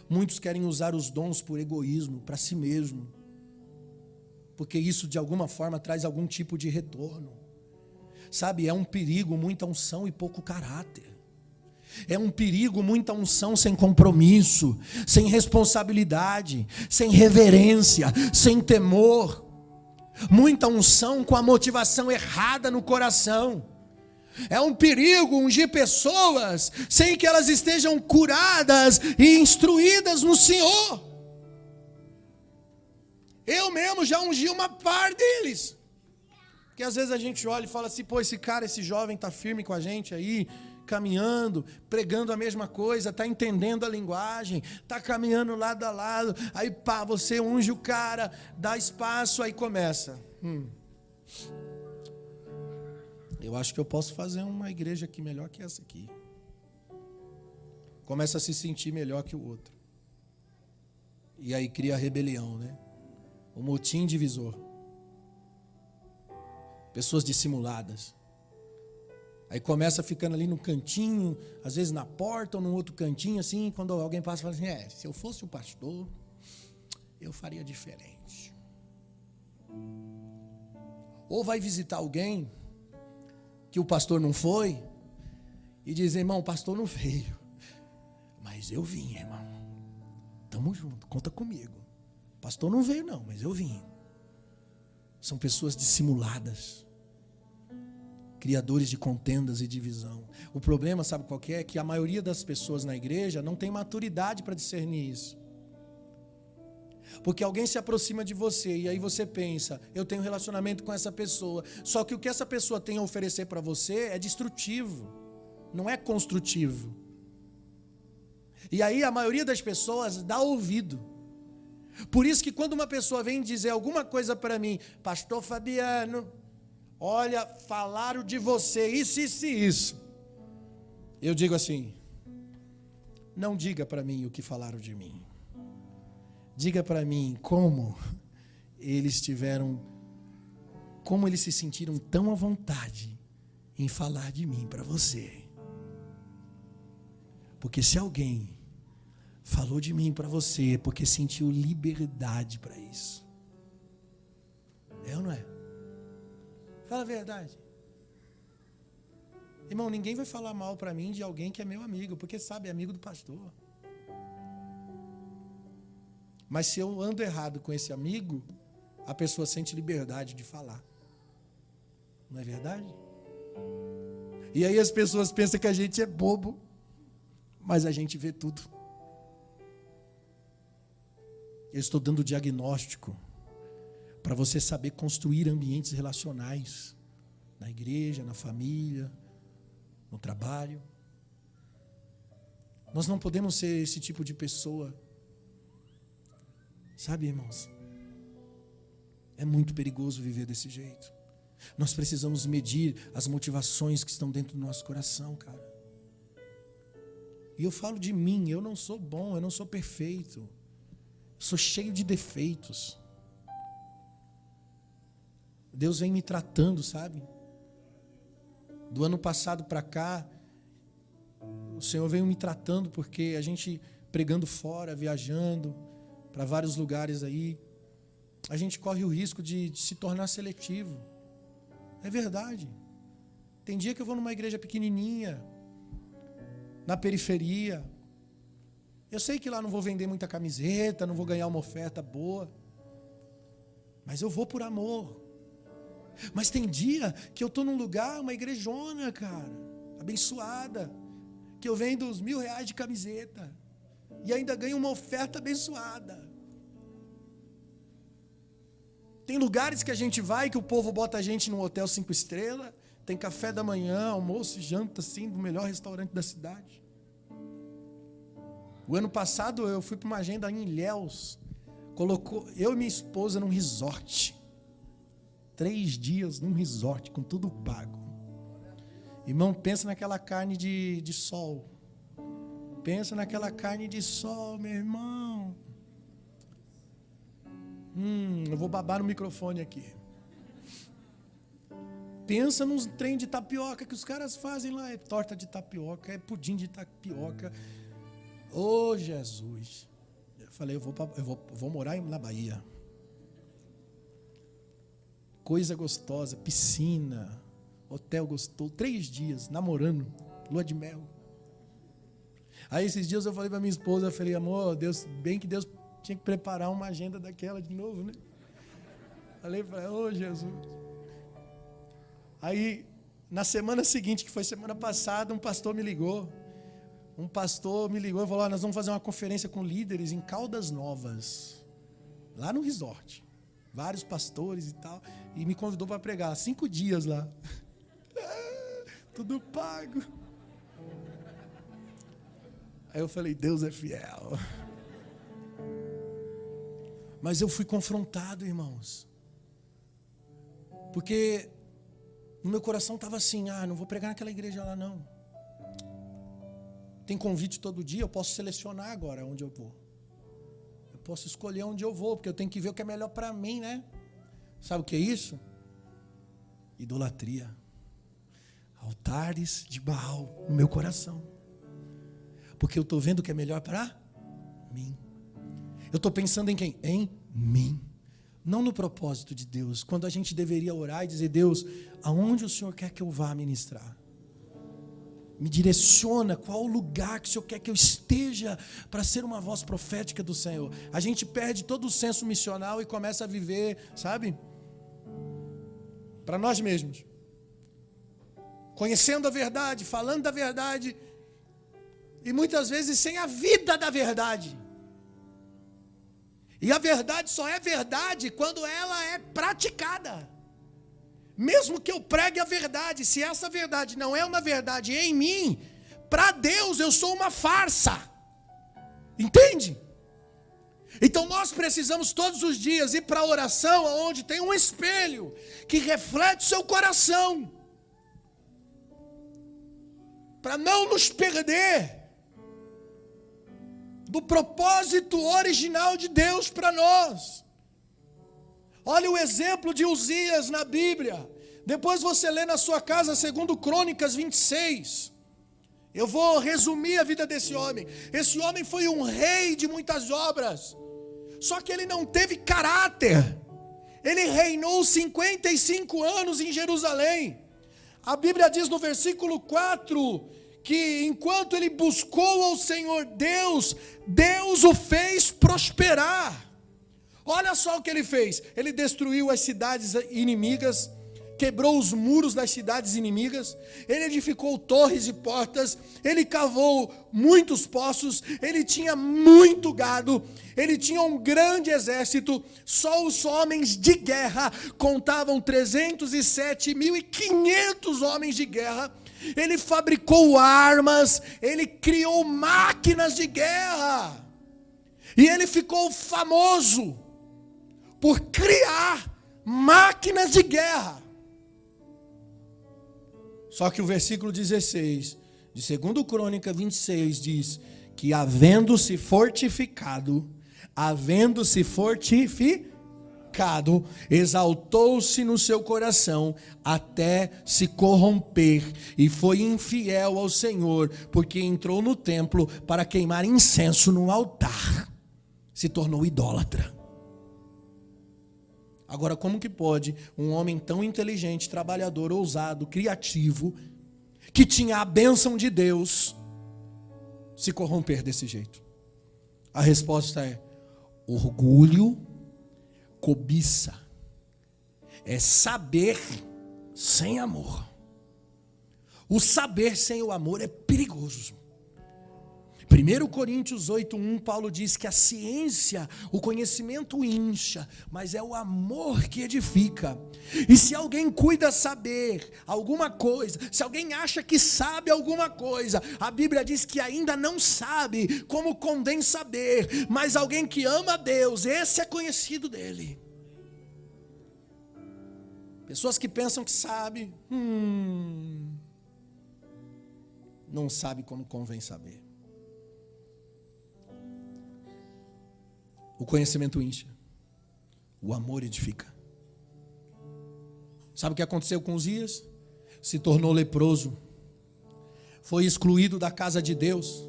Muitos querem usar os dons por egoísmo, para si mesmo. Porque isso de alguma forma traz algum tipo de retorno. Sabe, é um perigo muita unção e pouco caráter. É um perigo muita unção sem compromisso, sem responsabilidade, sem reverência, sem temor. Muita unção com a motivação errada no coração. É um perigo ungir pessoas sem que elas estejam curadas e instruídas no Senhor. Eu mesmo já ungi uma par deles. Porque às vezes a gente olha e fala assim: pô, esse jovem está firme com a gente aí, caminhando, pregando a mesma coisa, está entendendo a linguagem, está caminhando lado a lado. Aí pá, você unge o cara, dá espaço, aí começa. Eu acho que eu posso fazer uma igreja aqui melhor que essa aqui. Começa a se sentir melhor que o outro. E aí cria a rebelião, né? O motim divisor. Pessoas dissimuladas. Aí começa ficando ali no cantinho, às vezes na porta ou num outro cantinho, assim, quando alguém passa e fala assim: se eu fosse o pastor, eu faria diferente. Ou vai visitar alguém que o pastor não foi e diz: irmão, o pastor não veio, mas eu vim, irmão. Tamo junto, conta comigo. O pastor não veio não, mas eu vim. São pessoas dissimuladas, criadores de contendas e divisão. O problema, sabe qual que é? Que a maioria das pessoas na igreja não tem maturidade para discernir isso. Porque alguém se aproxima de você e aí você pensa: eu tenho um relacionamento com essa pessoa. Só que o que essa pessoa tem a oferecer para você é destrutivo, não é construtivo. E aí a maioria das pessoas dá ouvido. Por isso que quando uma pessoa vem dizer alguma coisa para mim: pastor Fabiano, olha, falaram de você isso, isso e isso. Eu digo assim, não diga para mim o que falaram de mim. Diga para mim como eles se sentiram tão à vontade em falar de mim para você. Porque se alguém falou de mim para você, é porque sentiu liberdade para isso. É ou não é? Fala a verdade. Irmão, ninguém vai falar mal para mim de alguém que é meu amigo, porque sabe, é amigo do pastor. Mas se eu ando errado com esse amigo, a pessoa sente liberdade de falar. Não é verdade? E aí as pessoas pensam que a gente é bobo, mas a gente vê tudo. Eu estou dando diagnóstico para você saber construir ambientes relacionais na igreja, na família, no trabalho. Nós não podemos ser esse tipo de pessoa. Sabe, irmãos? É muito perigoso viver desse jeito. Nós precisamos medir as motivações que estão dentro do nosso coração, cara. E eu falo de mim, eu não sou bom, eu não sou perfeito. Eu sou cheio de defeitos. Deus vem me tratando, sabe? Do ano passado para cá, o Senhor veio me tratando, porque a gente pregando fora, viajando para vários lugares aí, a gente corre o risco de se tornar seletivo. É verdade. Tem dia que eu vou numa igreja pequenininha, na periferia. Eu sei que lá não vou vender muita camiseta, não vou ganhar uma oferta boa, mas eu vou por amor. Mas tem dia que eu estou num lugar, uma igrejona, cara, abençoada, que eu vendo os R$1.000 de camiseta e ainda ganho uma oferta abençoada. Tem lugares que a gente vai que o povo bota a gente num hotel 5 estrelas, tem café da manhã, almoço e janta assim, do melhor restaurante da cidade. O ano passado eu fui para uma agenda em Ilhéus, colocou eu e minha esposa num resort. 3 dias num resort, com tudo pago. Irmão, pensa naquela carne de sol. Pensa naquela carne de sol, meu irmão. Eu vou babar no microfone aqui. Pensa nos trem de tapioca que os caras fazem lá. É torta de tapioca, é pudim de tapioca. Ô, Jesus. Eu falei, eu vou morar na Bahia. Coisa gostosa, piscina, hotel gostoso, 3 dias, namorando, lua de mel. Aí esses dias eu falei para minha esposa, eu falei, amor, Deus, bem que Deus tinha que preparar uma agenda daquela de novo, né? Falei para ela, ô Jesus. Aí, na semana seguinte, que foi semana passada, um pastor me ligou e falou, nós vamos fazer uma conferência com líderes em Caldas Novas, lá no resort. Vários pastores e tal, e me convidou para pregar 5 dias lá. Tudo pago. Aí eu falei, Deus é fiel. Mas eu fui confrontado, irmãos. Porque no meu coração estava assim, não vou pregar naquela igreja lá não. Tem convite todo dia, eu posso selecionar agora onde eu vou. Posso escolher onde eu vou, porque eu tenho que ver o que é melhor para mim, né? Sabe o que é isso? Idolatria. Altares de Baal no meu coração. Porque eu estou vendo o que é melhor para mim. Eu estou pensando em quem? Em mim. Não no propósito de Deus. Quando a gente deveria orar e dizer, Deus, aonde o Senhor quer que eu vá ministrar? Me direciona, qual o lugar que o Senhor quer que eu esteja para ser uma voz profética do Senhor. A gente perde todo o senso missional e começa a viver, sabe? Para nós mesmos. Conhecendo a verdade, falando da verdade, e muitas vezes sem a vida da verdade. E a verdade só é verdade quando ela é praticada. Mesmo que eu pregue a verdade, se essa verdade não é uma verdade em mim, para Deus eu sou uma farsa. Entende? Então nós precisamos todos os dias ir para a oração, onde tem um espelho que reflete o seu coração, para não nos perder do propósito original de Deus para nós. Olha o exemplo de Uzias na Bíblia. Depois você lê na sua casa 2 Crônicas 26. Eu vou resumir a vida desse homem. Esse homem foi um rei de muitas obras, só que ele não teve caráter. Ele reinou 55 anos em Jerusalém. A Bíblia diz no versículo 4 que enquanto ele buscou ao Senhor Deus, Deus o fez prosperar. Olha só o que ele fez. Ele destruiu as cidades inimigas, quebrou os muros das cidades inimigas, ele edificou torres e portas, ele cavou muitos poços, ele tinha muito gado, ele tinha um grande exército. Só os homens de guerra contavam 307.500 homens de guerra. Ele fabricou armas, ele criou máquinas de guerra, e ele ficou famoso por criar máquinas de guerra. Só que o versículo 16 de 2 Crônica 26 diz que havendo-se fortificado, exaltou-se no seu coração até se corromper, e foi infiel ao Senhor, porque entrou no templo para queimar incenso no altar, se tornou idólatra. Agora, como que pode um homem tão inteligente, trabalhador, ousado, criativo, que tinha a bênção de Deus, se corromper desse jeito? A resposta é orgulho, cobiça. É saber sem amor. O saber sem o amor é perigoso. 1 Coríntios 8:1, Paulo diz que a ciência, o conhecimento incha, mas é o amor que edifica. E se alguém cuida saber alguma coisa, se alguém acha que sabe alguma coisa, a Bíblia diz que ainda não sabe como convém saber, mas alguém que ama a Deus, esse é conhecido dele. Pessoas que pensam que sabe, não sabe como convém saber. O conhecimento incha, o amor edifica. Sabe o que aconteceu com Uzias? Se tornou leproso, foi excluído da casa de Deus,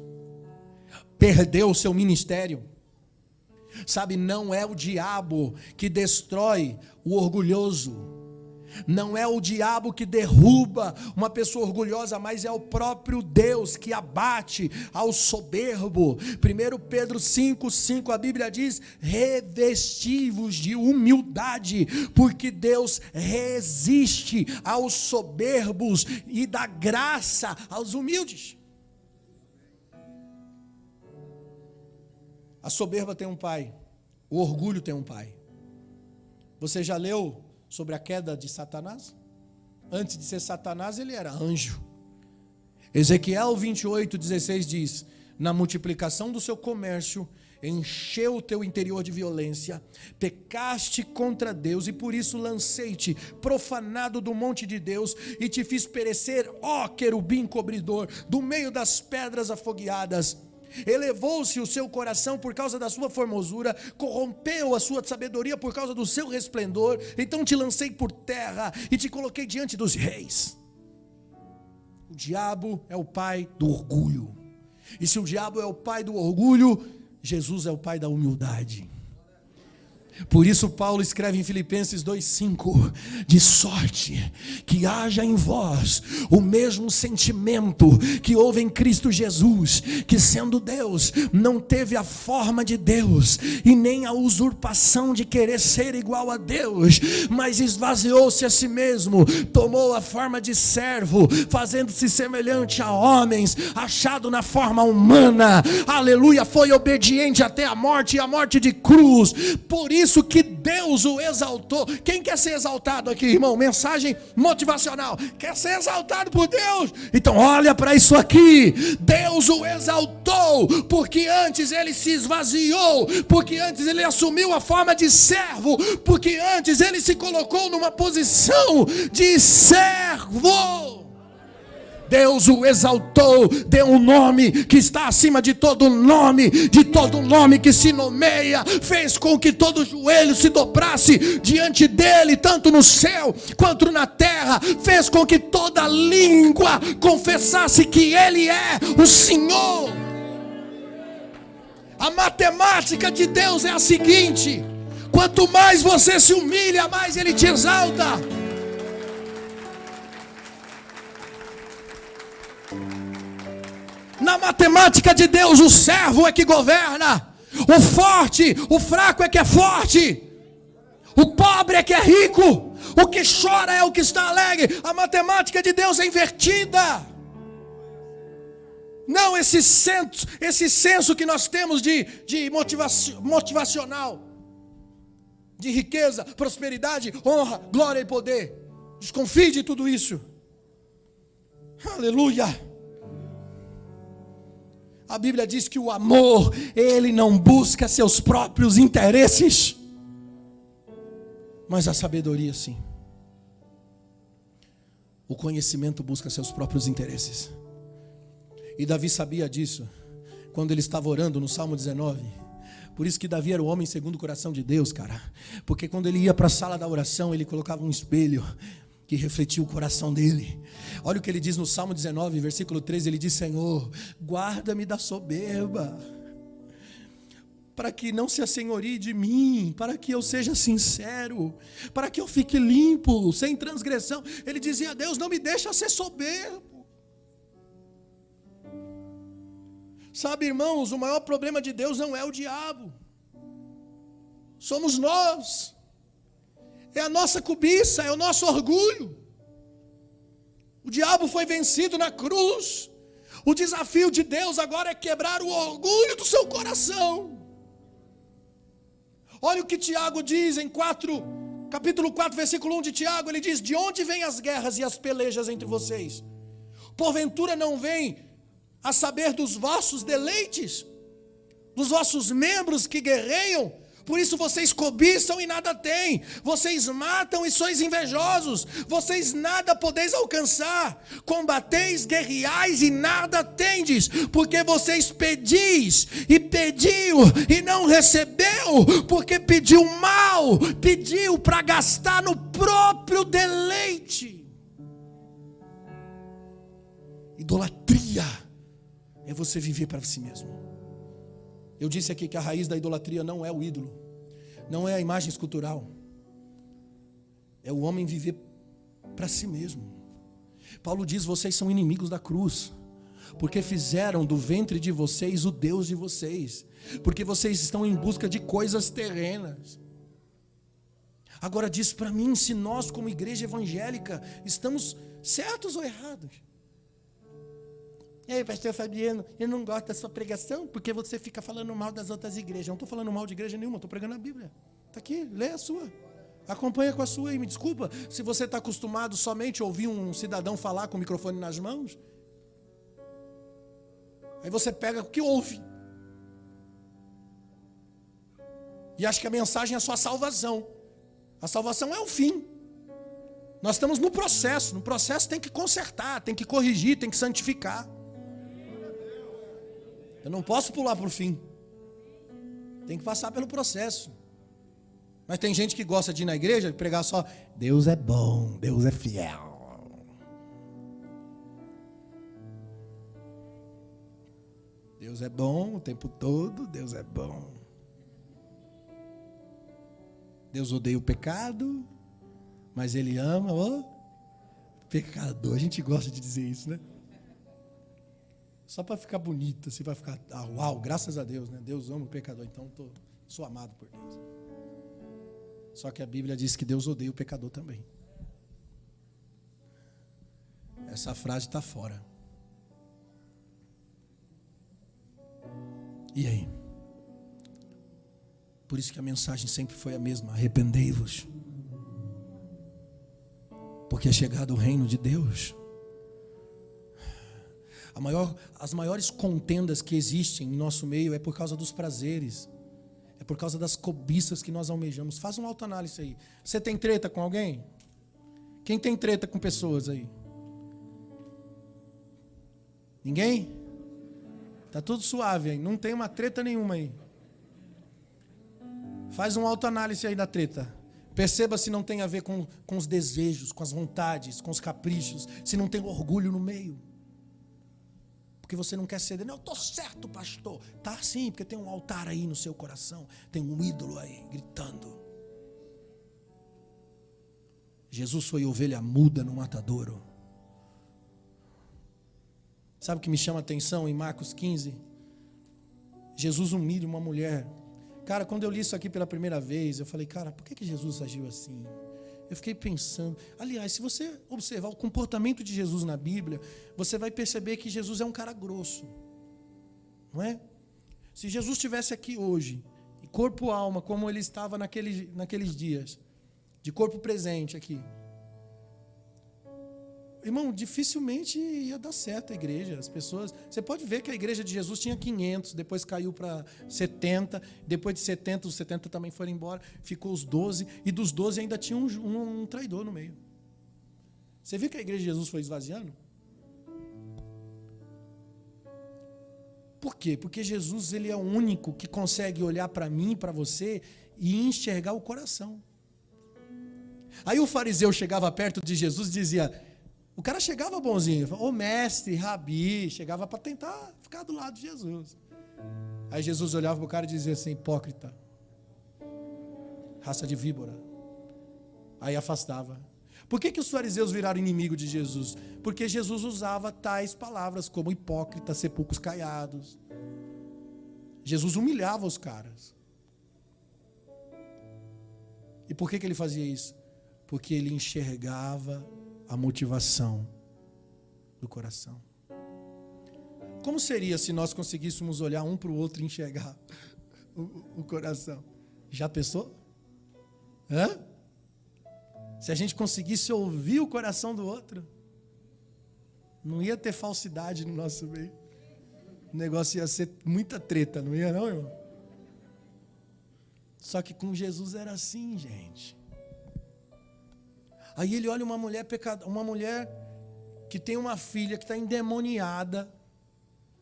perdeu o seu ministério. Sabe, não é o diabo que destrói o orgulhoso, não é o diabo que derruba uma pessoa orgulhosa, mas é o próprio Deus que abate ao soberbo. 1 Pedro 5:5, a Bíblia diz: revesti-vos de humildade, porque Deus resiste aos soberbos e dá graça aos humildes. A soberba tem um pai, o orgulho tem um pai. Você já leu sobre a queda de Satanás? Antes de ser Satanás, ele era anjo. Ezequiel 28:16 diz: na multiplicação do seu comércio, encheu o teu interior de violência, pecaste contra Deus, e por isso lancei-te profanado do monte de Deus, e te fiz perecer, ó querubim cobridor, do meio das pedras afogueadas. Elevou-se o seu coração por causa da sua formosura, corrompeu a sua sabedoria por causa do seu resplendor. Então te lancei por terra e te coloquei diante dos reis. O diabo é o pai do orgulho. E se o diabo é o pai do orgulho, Jesus é o pai da humildade. Por isso Paulo escreve em Filipenses 2:5: de sorte que haja em vós o mesmo sentimento que houve em Cristo Jesus, que sendo Deus, não teve a forma de Deus, e nem a usurpação de querer ser igual a Deus, mas esvaziou-se a si mesmo, tomou a forma de servo, fazendo-se semelhante a homens, achado na forma humana, aleluia, foi obediente até a morte, e a morte de cruz. Por isso isso que Deus o exaltou. Quem quer ser exaltado aqui, irmão? Mensagem motivacional. Quer ser exaltado por Deus? Então olha para isso aqui. Deus o exaltou, porque antes ele se esvaziou, porque antes ele assumiu a forma de servo, porque antes ele se colocou numa posição de servo. Deus o exaltou, deu um nome que está acima de todo nome que se nomeia, fez com que todo joelho se dobrasse diante dele, tanto no céu quanto na terra, fez com que toda língua confessasse que ele é o Senhor. A matemática de Deus é a seguinte: quanto mais você se humilha, mais ele te exalta. Na matemática de Deus, o servo é que governa, o forte, o fraco é que é forte, o pobre é que é rico, o que chora é o que está alegre. A matemática de Deus é invertida. Não esse senso que nós temos de motivacional, de riqueza, prosperidade, honra, glória e poder. Desconfie de tudo isso. Aleluia. A Bíblia diz que o amor, ele não busca seus próprios interesses, mas a sabedoria sim. O conhecimento busca seus próprios interesses. E Davi sabia disso quando ele estava orando no Salmo 19. Por isso que Davi era o homem segundo o coração de Deus, cara. Porque quando ele ia para a sala da oração, ele colocava um espelho que refletia o coração dele. Olha o que ele diz no Salmo 19, versículo 13, ele diz: Senhor, guarda-me da soberba, para que não se assenhorie de mim, para que eu seja sincero, para que eu fique limpo, sem transgressão. Ele dizia a Deus: não me deixa ser soberbo. Sabe, irmãos, o maior problema de Deus não é o diabo, somos nós. É a nossa cobiça, é o nosso orgulho. O diabo foi vencido na cruz. O desafio de Deus agora é quebrar o orgulho do seu coração. Olha o que Tiago diz em capítulo 4, versículo 1 de Tiago. Ele diz: de onde vêm as guerras e as pelejas entre vocês? Porventura não vem a saber dos vossos deleites, dos vossos membros que guerreiam? Por isso vocês cobiçam e nada têm, vocês matam e sois invejosos, vocês nada podeis alcançar, combateis, guerreais e nada tendes, porque vocês pedis e pediu e não recebeu, porque pediu mal, pediu para gastar no próprio deleite. Idolatria é você viver para si mesmo. Eu disse aqui que a raiz da idolatria não é o ídolo, não é a imagem escultural, é o homem viver para si mesmo. Paulo diz: vocês são inimigos da cruz, porque fizeram do ventre de vocês o Deus de vocês, porque vocês estão em busca de coisas terrenas. Agora diz para mim, se nós como igreja evangélica estamos certos ou errados? Ei, pastor Fabiano, eu não gosto da sua pregação porque você fica falando mal das outras igrejas. Eu não estou falando mal de igreja nenhuma, estou pregando a Bíblia. Está aqui, lê a sua, acompanha com a sua e me desculpa se você está acostumado somente a ouvir um cidadão falar com o microfone nas mãos. Aí você pega o que ouve e acha que a mensagem é a sua salvação. A salvação é o fim. Nós estamos no processo tem que consertar, tem que corrigir, tem que santificar. Eu não posso pular para o fim, tem que passar pelo processo. Mas tem gente que gosta de ir na igreja e pregar só: Deus é bom, Deus é fiel. Deus é bom o tempo todo, Deus é bom. Deus odeia o pecado, mas Ele ama o pecador. A gente gosta de dizer isso, né? Só para ficar bonito, assim, para ficar, uau, graças a Deus, né? Deus ama o pecador, então sou amado por Deus. Só que a Bíblia diz que Deus odeia o pecador também. Essa frase está fora. E aí? Por isso que a mensagem sempre foi a mesma: arrependei-vos, porque é chegado o reino de Deus. As maiores contendas que existem em nosso meio é por causa dos prazeres, é por causa das cobiças que nós almejamos. Faz uma autoanálise aí. Você tem treta com alguém? Quem tem treta com pessoas aí? Ninguém? Tá tudo suave aí, não tem uma treta nenhuma aí. Faz uma autoanálise aí da treta. Perceba se não tem a ver com os desejos, com as vontades, com os caprichos, se não tem orgulho no meio. Porque você não quer ceder. Não, eu estou certo, pastor. Tá sim, porque tem um altar aí no seu coração, tem um ídolo aí gritando. Jesus foi ovelha muda no matadouro. Sabe o que me chama a atenção em Marcos 15? Jesus humilha uma mulher. Cara, quando eu li isso aqui pela primeira vez, eu falei, cara, por que Jesus agiu assim? Eu fiquei pensando. Aliás, se você observar o comportamento de Jesus na Bíblia, você vai perceber que Jesus é um cara grosso. Não é? Se Jesus estivesse aqui hoje, corpo e alma, como ele estava naqueles dias, de corpo presente aqui, irmão, dificilmente ia dar certo a igreja. As pessoas, você pode ver que a igreja de Jesus tinha 500, depois caiu para 70, depois de 70, os 70 também foram embora, ficou os 12, e dos 12 ainda tinha um traidor no meio. Você viu que a igreja de Jesus foi esvaziando? Por quê? Porque Jesus, ele é o único que consegue olhar para mim e para você e enxergar o coração. Aí o fariseu chegava perto de Jesus e dizia... O cara chegava bonzinho, ô mestre, rabi, chegava para tentar ficar do lado de Jesus. Aí Jesus olhava para o cara e dizia assim, hipócrita, raça de víbora. Aí afastava. Por que os fariseus viraram inimigo de Jesus? Porque Jesus usava tais palavras como hipócrita, sepulcros caiados. Jesus humilhava os caras. E por que ele fazia isso? Porque ele enxergava a motivação do coração. Como seria se nós conseguíssemos olhar um para o outro e enxergar o coração? Já pensou? Hã? Se a gente conseguisse ouvir o coração do outro, não ia ter falsidade no nosso meio. O negócio ia ser muita treta, não ia não, irmão? Só que com Jesus era assim, gente. Aí ele olha uma mulher que tem uma filha que está endemoniada.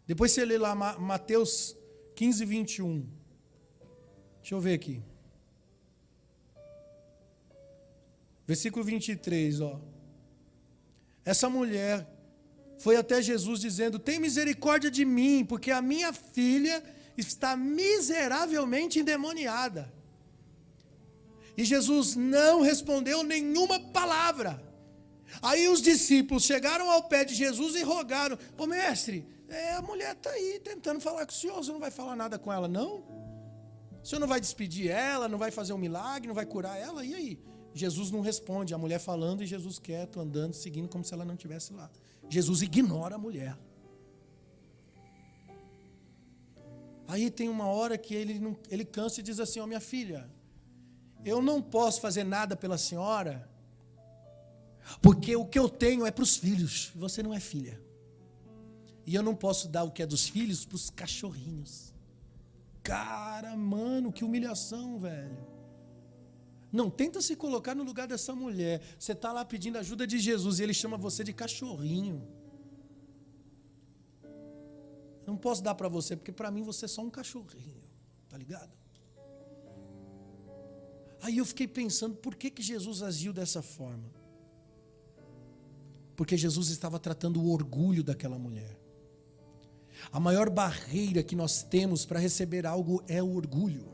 Depois você lê lá Mateus 15, 21. Deixa eu ver aqui. Versículo 23, ó. Essa mulher foi até Jesus dizendo, tem misericórdia de mim, porque a minha filha está miseravelmente endemoniada. E Jesus não respondeu nenhuma palavra. Aí os discípulos chegaram ao pé de Jesus e rogaram, ô mestre, a mulher está aí tentando falar com o senhor, você não vai falar nada com ela não? O senhor não vai despedir ela, não vai fazer um milagre, não vai curar ela? E aí? Jesus não responde, a mulher falando e Jesus quieto, andando, seguindo como se ela não estivesse lá. Jesus ignora a mulher. Aí tem uma hora que ele cansa e diz assim, ó minha filha, eu não posso fazer nada pela senhora, porque o que eu tenho é para os filhos, você não é filha. E eu não posso dar o que é dos filhos para os cachorrinhos. Cara, mano, que humilhação, velho. Não, tenta se colocar no lugar dessa mulher. Você está lá pedindo ajuda de Jesus e ele chama você de cachorrinho. Eu não posso dar para você, porque para mim você é só um cachorrinho, tá ligado? Aí eu fiquei pensando, por que Jesus agiu dessa forma? Porque Jesus estava tratando o orgulho daquela mulher. A maior barreira que nós temos para receber algo é o orgulho.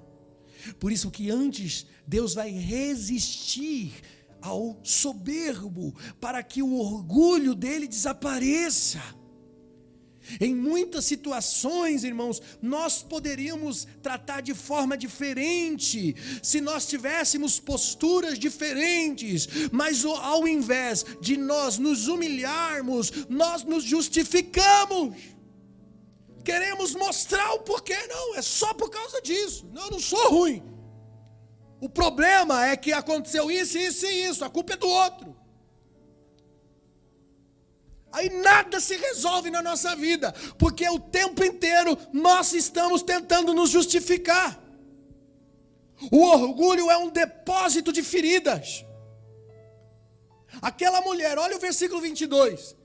Por isso que antes Deus vai resistir ao soberbo, para que o orgulho dele desapareça. Em muitas situações, irmãos, nós poderíamos tratar de forma diferente, se nós tivéssemos posturas diferentes, mas ao invés de nós nos humilharmos, nós nos justificamos. Queremos mostrar o porquê, não, é só por causa disso. Não, eu não sou ruim, O problema é que aconteceu isso, isso e isso. A culpa é do outro. Aí nada se resolve na nossa vida, porque o tempo inteiro nós estamos tentando nos justificar. O orgulho é um depósito de feridas. Aquela mulher, olha o versículo 22.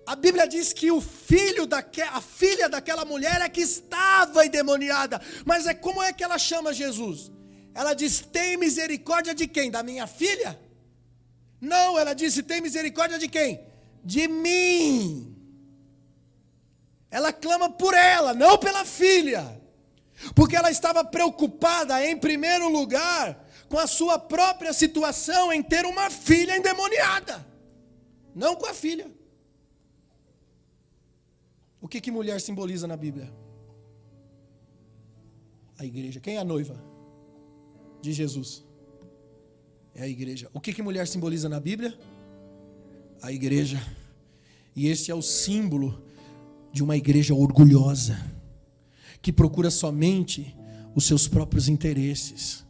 A Bíblia diz que a filha daquela mulher é que estava endemoniada. Mas como é que ela chama Jesus? Ela diz, tem misericórdia de quem? Da minha filha? Não, ela disse, tem misericórdia de quem? De mim. Ela clama por ela, não pela filha. Porque ela estava preocupada, em primeiro lugar, com a sua própria situação em ter uma filha endemoniada. Não com a filha. O que mulher simboliza na Bíblia? A igreja. Quem é a noiva de Jesus? É a igreja. O que mulher simboliza na Bíblia? A igreja. E este é o símbolo de uma igreja orgulhosa, que procura somente os seus próprios interesses,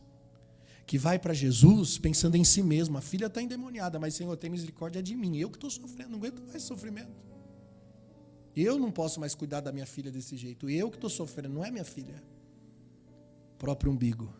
que vai para Jesus pensando em si mesmo. A filha está endemoniada, mas Senhor, tem misericórdia de mim. Eu que estou sofrendo, não aguento mais sofrimento. Eu não posso mais cuidar da minha filha desse jeito. Eu que estou sofrendo, não é minha filha. Próprio umbigo.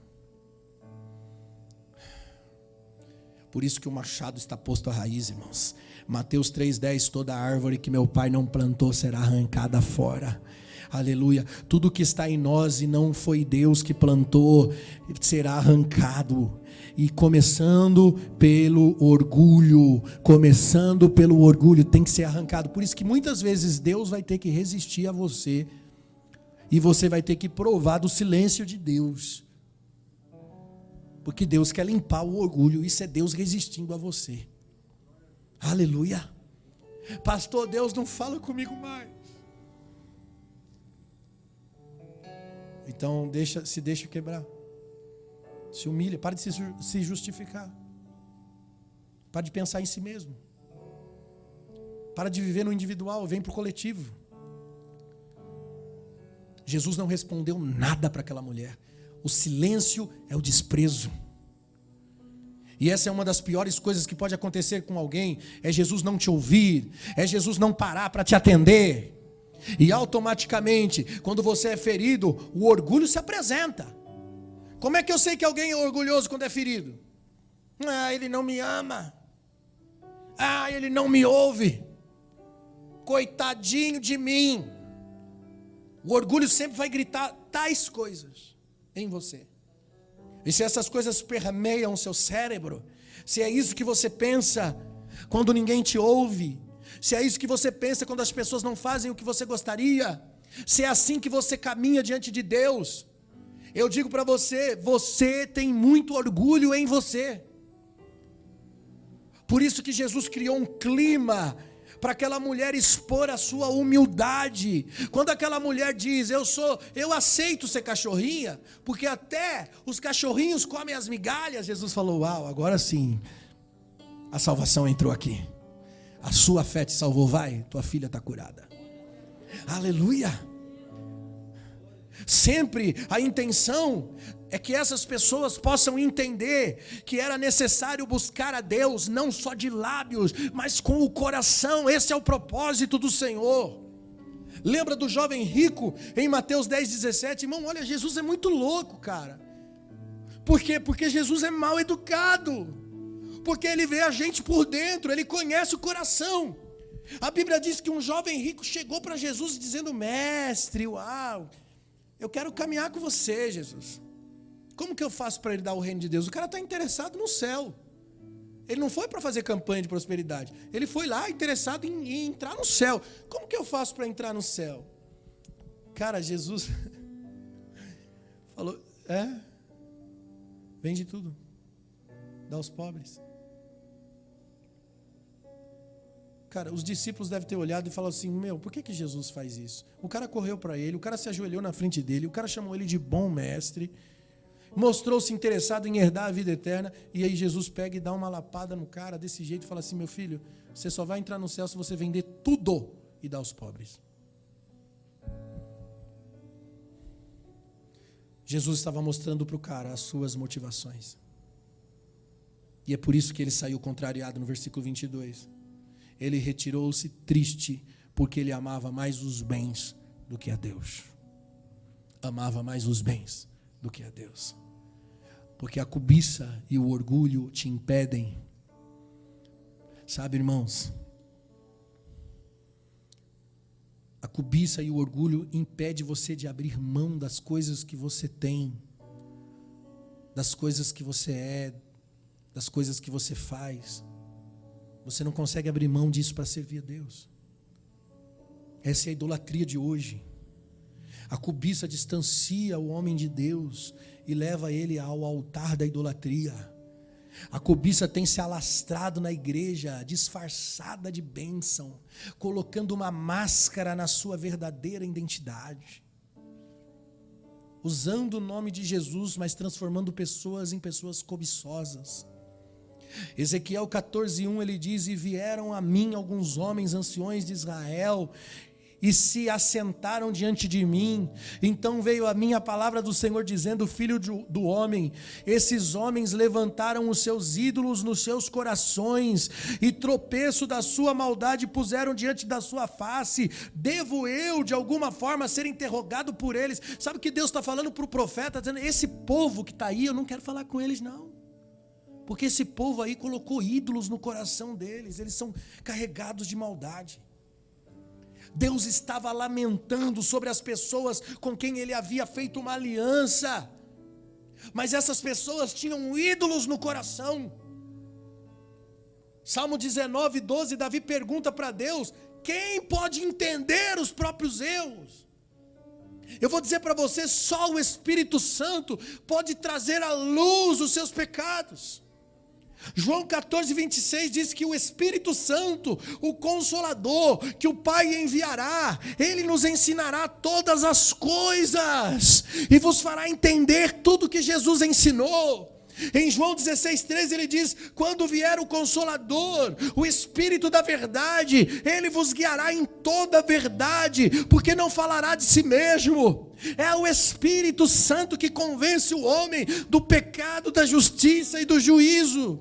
Por isso que o machado está posto à raiz, irmãos. Mateus 3,10, toda árvore que meu pai não plantou será arrancada fora. Aleluia. Tudo que está em nós e não foi Deus que plantou, será arrancado. E começando pelo orgulho, tem que ser arrancado. Por isso que muitas vezes Deus vai ter que resistir a você, e você vai ter que provar do silêncio de Deus. Porque Deus quer limpar o orgulho, isso é Deus resistindo a você. Aleluia. Pastor, Deus não fala comigo mais. Então se deixa quebrar. Se humilha, para de se justificar. Para de pensar em si mesmo. Para de viver no individual, vem para o coletivo. Jesus não respondeu nada para aquela mulher. O silêncio é o desprezo. E essa é uma das piores coisas que pode acontecer com alguém, é Jesus não te ouvir, é Jesus não parar para te atender. E automaticamente, quando você é ferido, o orgulho se apresenta. Como é que eu sei que alguém é orgulhoso quando é ferido? Ele não me ama. Ele não me ouve. Coitadinho de mim. O orgulho sempre vai gritar tais coisas em você. E se essas coisas permeiam o seu cérebro, se é isso que você pensa quando ninguém te ouve, se é isso que você pensa quando as pessoas não fazem o que você gostaria, se é assim que você caminha diante de Deus, eu digo para você, você tem muito orgulho em você. Por isso que Jesus criou um clima para aquela mulher expor a sua humildade. Quando aquela mulher diz, eu aceito ser cachorrinha, porque até os cachorrinhos comem as migalhas, Jesus falou, uau, agora sim, a salvação entrou aqui. A sua fé te salvou, vai, tua filha está curada. Aleluia. Sempre a intenção é que essas pessoas possam entender que era necessário buscar a Deus, não só de lábios, mas com o coração. Esse é o propósito do Senhor. Lembra do jovem rico em Mateus 10,17? Irmão, olha, Jesus é muito louco, cara. Por quê? Porque Jesus é mal educado. Porque ele vê a gente por dentro, ele conhece o coração. A Bíblia diz que um jovem rico chegou para Jesus dizendo, mestre, uau, eu quero caminhar com você, Jesus. Como que eu faço para ele dar o reino de Deus? O cara está interessado no céu. Ele não foi para fazer campanha de prosperidade. Ele foi lá interessado em entrar no céu. Como que eu faço para entrar no céu? Cara, Jesus falou, vende tudo. Dá aos pobres. Cara, os discípulos devem ter olhado e falado assim, por que Jesus faz isso? O cara correu para ele, o cara se ajoelhou na frente dele, o cara chamou ele de bom mestre, mostrou-se interessado em herdar a vida eterna, e aí Jesus pega e dá uma lapada no cara desse jeito e fala assim, meu filho, você só vai entrar no céu se você vender tudo e dar aos pobres. Jesus estava mostrando para o cara as suas motivações. E é por isso que ele saiu contrariado no versículo 22. Ele retirou-se triste, porque ele amava mais os bens do que a Deus. Amava mais os bens do que a Deus. Porque a cobiça e o orgulho te impedem. Sabe, irmãos? A cobiça e o orgulho impede você de abrir mão das coisas que você tem, das coisas que você é, das coisas que você faz. Você não consegue abrir mão disso para servir a Deus. Essa é a idolatria de hoje. A cobiça distancia o homem de Deus e leva ele ao altar da idolatria. A cobiça tem se alastrado na igreja, disfarçada de bênção, colocando uma máscara na sua verdadeira identidade. Usando o nome de Jesus, mas transformando pessoas em pessoas cobiçosas. Ezequiel 14:1 ele diz: e vieram a mim alguns homens anciões de Israel, e se assentaram diante de mim. Então veio a mim a palavra do Senhor dizendo: filho do homem, esses homens levantaram os seus ídolos nos seus corações, e tropeço da sua maldade puseram diante da sua face. Devo eu de alguma forma ser interrogado por eles? Sabe o que Deus está falando para o profeta? Dizendo: esse povo que está aí, eu não quero falar com eles não, porque esse povo aí colocou ídolos no coração deles, eles são carregados de maldade. Deus estava lamentando sobre as pessoas com quem ele havia feito uma aliança, mas essas pessoas tinham ídolos no coração. Salmo 19:12, Davi pergunta para Deus: quem pode entender os próprios erros? Eu vou dizer para você, só o Espírito Santo pode trazer à luz os seus pecados. João 14:26 diz que o Espírito Santo, o Consolador, que o Pai enviará, ele nos ensinará todas as coisas e vos fará entender tudo que Jesus ensinou. Em João 16:13 ele diz: quando vier o Consolador, o Espírito da verdade, ele vos guiará em toda a verdade, porque não falará de si mesmo. É o Espírito Santo que convence o homem do pecado, da justiça e do juízo.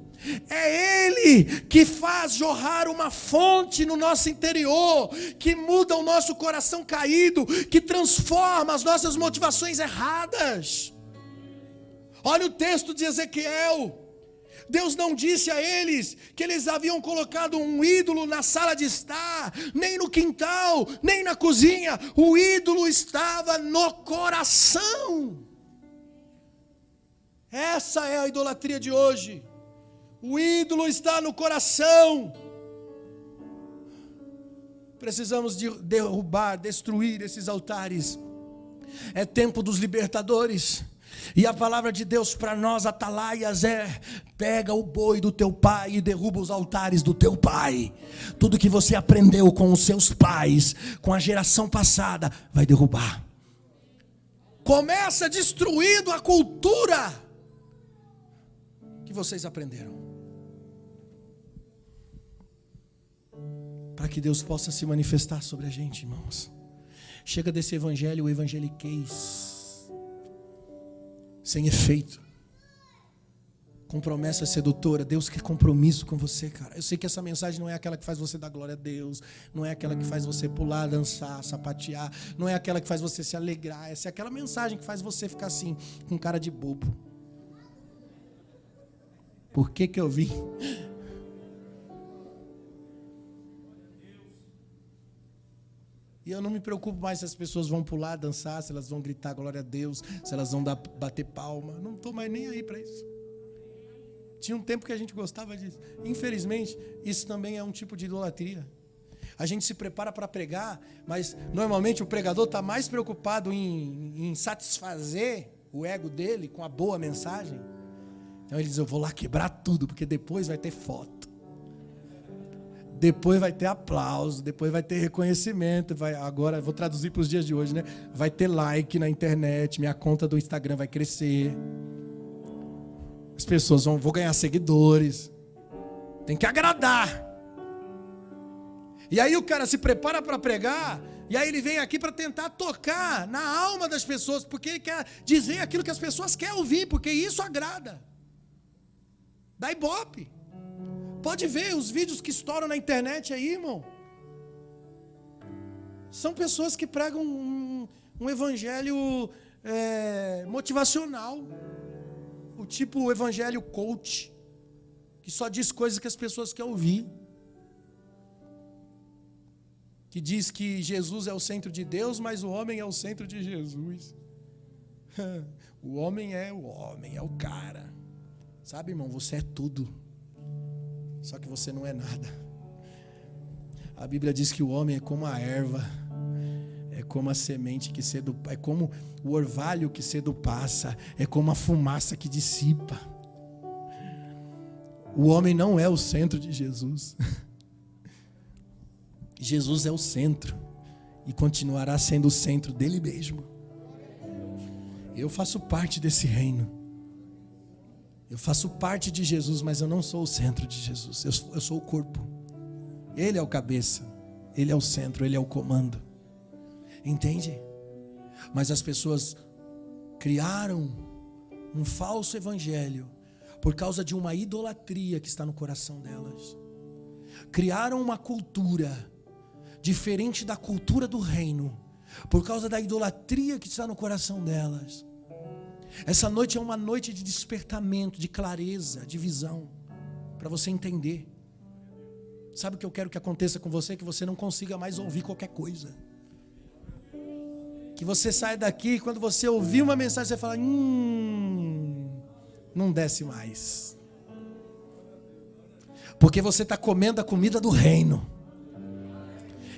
É Ele que faz jorrar uma fonte no nosso interior, que muda o nosso coração caído, que transforma as nossas motivações erradas. Olha o texto de Ezequiel. Deus não disse a eles que eles haviam colocado um ídolo na sala de estar, nem no quintal, nem na cozinha. O ídolo estava no coração. Essa é a idolatria de hoje. O ídolo está no coração. Precisamos derrubar, destruir esses altares. É tempo dos libertadores. E a palavra de Deus para nós, atalaias, é: pega o boi do teu pai e derruba os altares do teu pai. Tudo que você aprendeu com os seus pais, com a geração passada, vai derrubar. Começa destruindo a cultura que vocês aprenderam, para que Deus possa se manifestar sobre a gente, irmãos. Chega desse evangelho, o evangeliquez sem efeito, com promessa sedutora. Deus quer compromisso com você, cara. Eu sei que essa mensagem não é aquela que faz você dar glória a Deus, não é aquela que faz você pular, dançar, sapatear, não é aquela que faz você se alegrar. Essa é aquela mensagem que faz você ficar assim, com cara de bobo. Por que eu vim? E eu não me preocupo mais se as pessoas vão pular, dançar, se elas vão gritar glória a Deus, se elas vão bater palma. Não estou mais nem aí para isso. Tinha um tempo que a gente gostava disso. Infelizmente, isso também é um tipo de idolatria. A gente se prepara para pregar, mas normalmente o pregador está mais preocupado em satisfazer o ego dele com a boa mensagem. Então ele diz: eu vou lá quebrar tudo, porque depois vai ter foto. Depois vai ter aplauso, depois vai ter reconhecimento, agora eu vou traduzir para os dias de hoje, né? Vai ter like na internet, minha conta do Instagram vai crescer. As pessoas vou ganhar seguidores. Tem que agradar. E aí o cara se prepara para pregar, E aí ele vem aqui para tentar tocar na alma das pessoas, porque ele quer dizer aquilo que as pessoas querem ouvir, porque isso agrada. Dá ibope. Pode ver os vídeos que estouram na internet aí, irmão. São pessoas que pregam um evangelho motivacional. O tipo evangelho coach, que só diz coisas que as pessoas querem ouvir. Que diz que Jesus é o centro de Deus, mas o homem é o centro de Jesus. O homem é o cara. Sabe, irmão, você é tudo. Só que você não é nada. A Bíblia diz que o homem é como a erva, é como a semente que cedo, é como o orvalho que cedo passa, é como a fumaça que dissipa. O homem não é o centro de Jesus. Jesus é o centro e continuará sendo o centro dele mesmo. Eu faço parte desse reino. Eu faço parte de Jesus, mas eu não sou o centro de Jesus. Eu sou o corpo. Ele é o cabeça. Ele é o centro, ele é o comando. Entende? Mas as pessoas criaram um falso evangelho por causa de uma idolatria que está no coração delas. Criaram uma cultura diferente da cultura do reino, por causa da idolatria que está no coração delas. Essa noite é uma noite de despertamento, de clareza, de visão, para você entender. Sabe o que eu quero que aconteça com você? Que você não consiga mais ouvir qualquer coisa. Que você saia daqui e quando você ouvir uma mensagem, você fala, não desce mais. Porque você está comendo a comida do reino.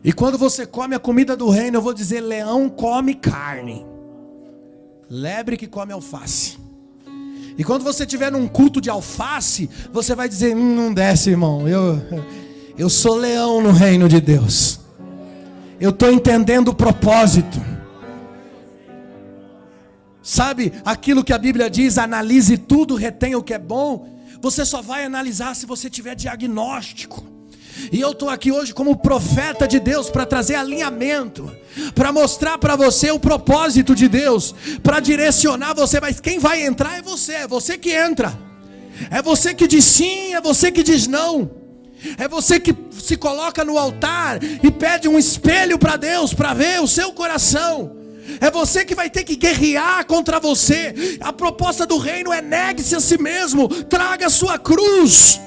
E quando você come a comida do reino, eu vou dizer, leão come carne, lebre que come alface. E quando você estiver num culto de alface, você vai dizer, não desce, irmão, eu sou leão no reino de Deus. Eu estou entendendo o propósito. Sabe, aquilo que a Bíblia diz, analise tudo, retenha o que é bom. Você só vai analisar se você tiver diagnóstico. E eu estou aqui hoje como profeta de Deus para trazer alinhamento, para mostrar para você o propósito de Deus, para direcionar você. Mas quem vai entrar é você que entra. É você que diz sim, é você que diz não. É você que se coloca no altar e pede um espelho para Deus, para ver o seu coração. É você que vai ter que guerrear contra você. A proposta do reino é negue-se a si mesmo, traga a sua cruz.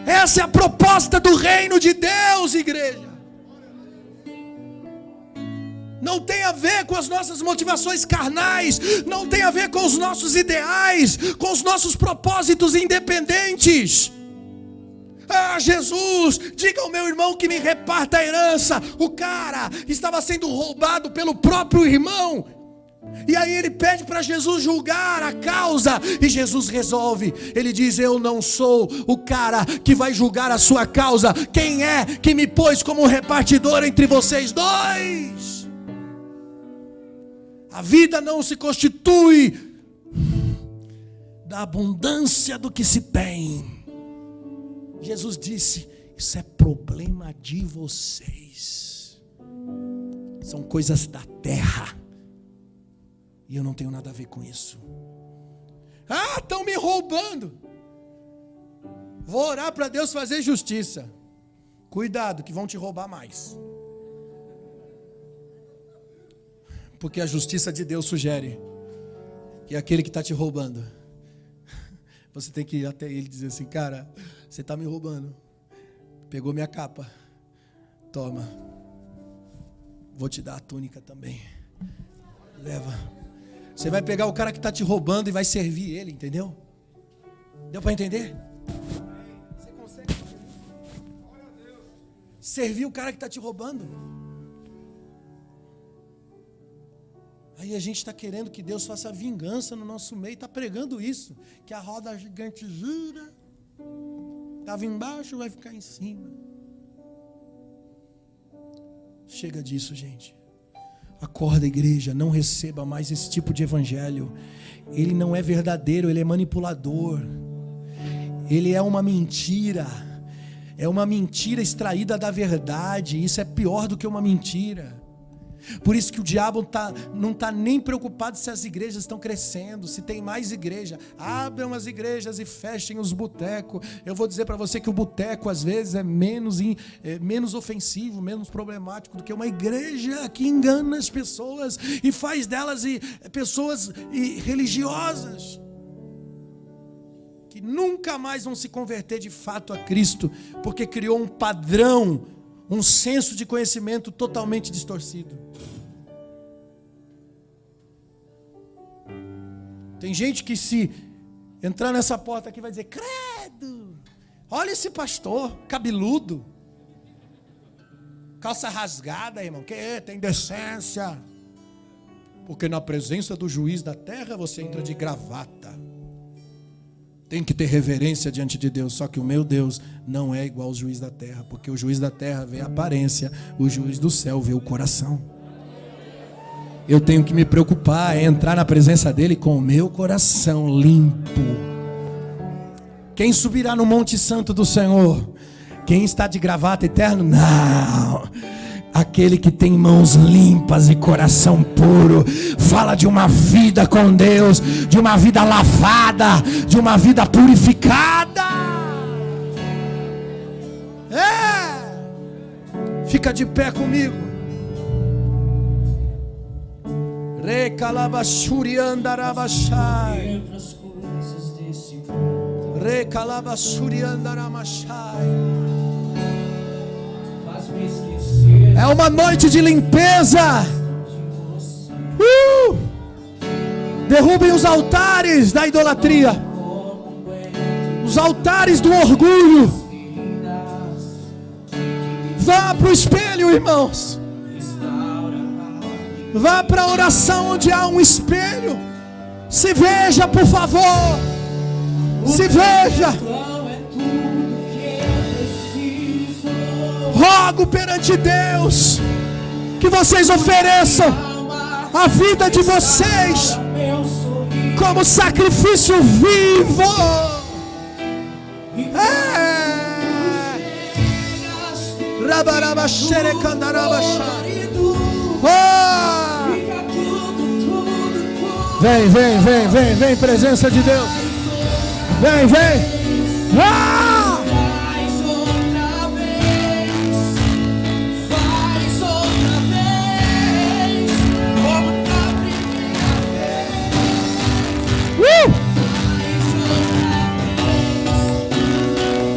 Essa é a proposta do reino de Deus, igreja. Não tem a ver com as nossas motivações carnais, não tem a ver com os nossos ideais, com os nossos propósitos independentes. Ah, Jesus, diga ao meu irmão que me reparta a herança. O cara estava sendo roubado pelo próprio irmão. E aí ele pede para Jesus julgar a causa. E Jesus resolve. Ele diz, eu não sou o cara que vai julgar a sua causa. Quem é que me pôs como repartidor entre vocês dois? A vida não se constitui da abundância do que se tem. Jesus disse, isso é problema de vocês. São coisas da terra. E eu não tenho nada a ver com isso. Ah, estão me roubando. Vou orar para Deus fazer justiça. Cuidado que vão te roubar mais. Porque a justiça de Deus sugere que aquele que está te roubando, você tem que ir até ele e dizer assim, cara, você está me roubando. Pegou minha capa. Toma. Vou te dar a túnica também. Leva. Você vai pegar o cara que está te roubando e vai servir ele, entendeu? Deu para entender? Você consegue servir o cara que está te roubando? Aí a gente está querendo que Deus faça vingança no nosso meio, está pregando isso, que a roda gigante gira, estava embaixo, vai ficar em cima. Chega disso, gente. Acorda, igreja, não receba mais esse tipo de evangelho. Ele não é verdadeiro, ele é manipulador. Ele é uma mentira. É uma mentira extraída da verdade. Isso é pior do que uma mentira. Por isso que o diabo não está nem preocupado se as igrejas estão crescendo, se tem mais igreja. Abram as igrejas e fechem os botecos. Eu vou dizer para você que o boteco às vezes é menos ofensivo, menos problemático do que uma igreja que engana as pessoas e faz delas pessoas religiosas, que nunca mais vão se converter de fato a Cristo, porque criou um padrão, um senso de conhecimento totalmente distorcido. Tem gente que, se entrar nessa porta aqui, vai dizer: credo, olha esse pastor cabeludo, calça rasgada, irmão, que tem decência, porque na presença do juiz da terra você entra de gravata. Tem que ter reverência diante de Deus. Só que o meu Deus não é igual ao juiz da terra, porque o juiz da terra vê a aparência, o juiz do céu vê o coração. Eu tenho que me preocupar, entrar na presença dele com o meu coração limpo. Quem subirá no Monte Santo do Senhor? Quem está de gravata eterno? Não. Aquele que tem mãos limpas e coração puro. Fala de uma vida com Deus, de uma vida lavada, de uma vida purificada. Fica de pé comigo. Recalabashuriandarabashai. Recalabashuriandaramashai. É uma noite de limpeza. Derrubem os altares da idolatria, os altares do orgulho. Vá para o espelho, irmãos. Vá para a oração onde há um espelho. Se veja, por favor. Se veja. Rogo perante Deus que vocês ofereçam a vida de vocês como sacrifício vivo. Vem, presença de Deus. Vem.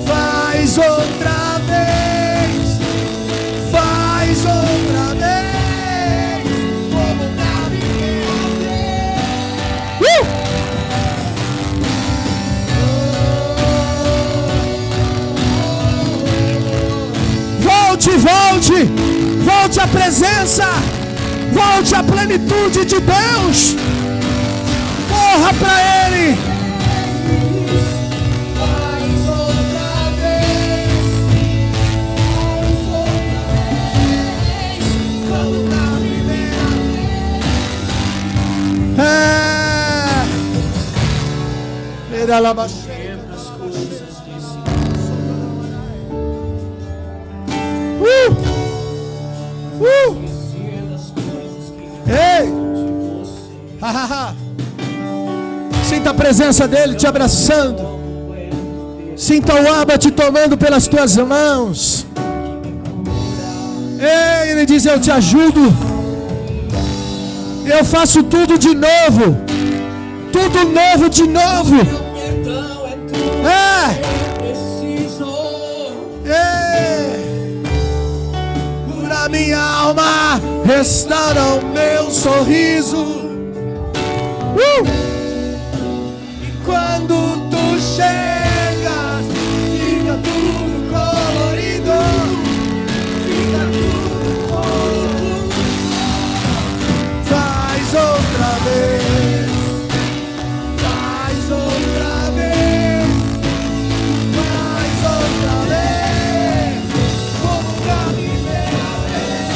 Faz outra vez, como na primeira vez. Volte à presença, volte à plenitude de Deus. Corra para Ele. Ei! Sinta a presença dele te abraçando. Sinta o Abba te tomando pelas tuas mãos. Ei, ele diz: eu te ajudo. Eu faço tudo de novo. Tudo novo de novo. Cura minha alma, restaura o meu sorriso. E quando tu chegas, fica tudo colorido. Fica tudo colorido. Faz outra vez. Faz outra vez. Faz outra vez. Como na primeira vez.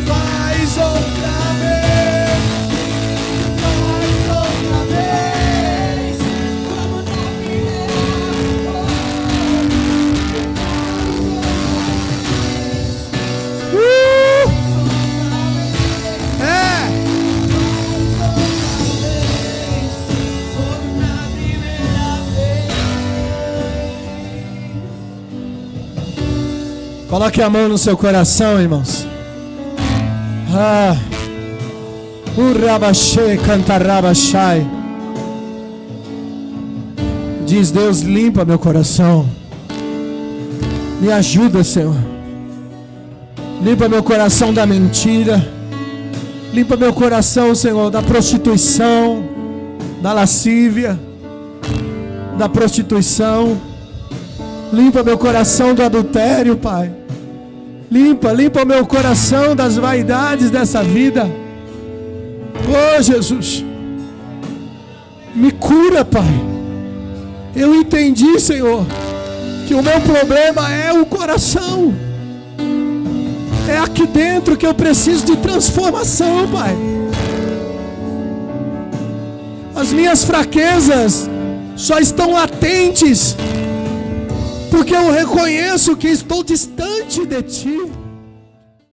Faz outra vez. Coloque a mão no seu coração, irmãos. Urabachê, cantarabachai. Diz: Deus, limpa meu coração. Me ajuda, Senhor. Limpa meu coração da mentira. Limpa meu coração, Senhor, da prostituição, da lascívia, da prostituição. Limpa meu coração do adultério, Pai. Limpa meu coração das vaidades dessa vida. Oh, Jesus, me cura, Pai. Eu entendi, Senhor, que o meu problema é o coração. É aqui dentro que eu preciso de transformação, Pai. As minhas fraquezas só estão latentes porque eu reconheço que estou distante de Ti.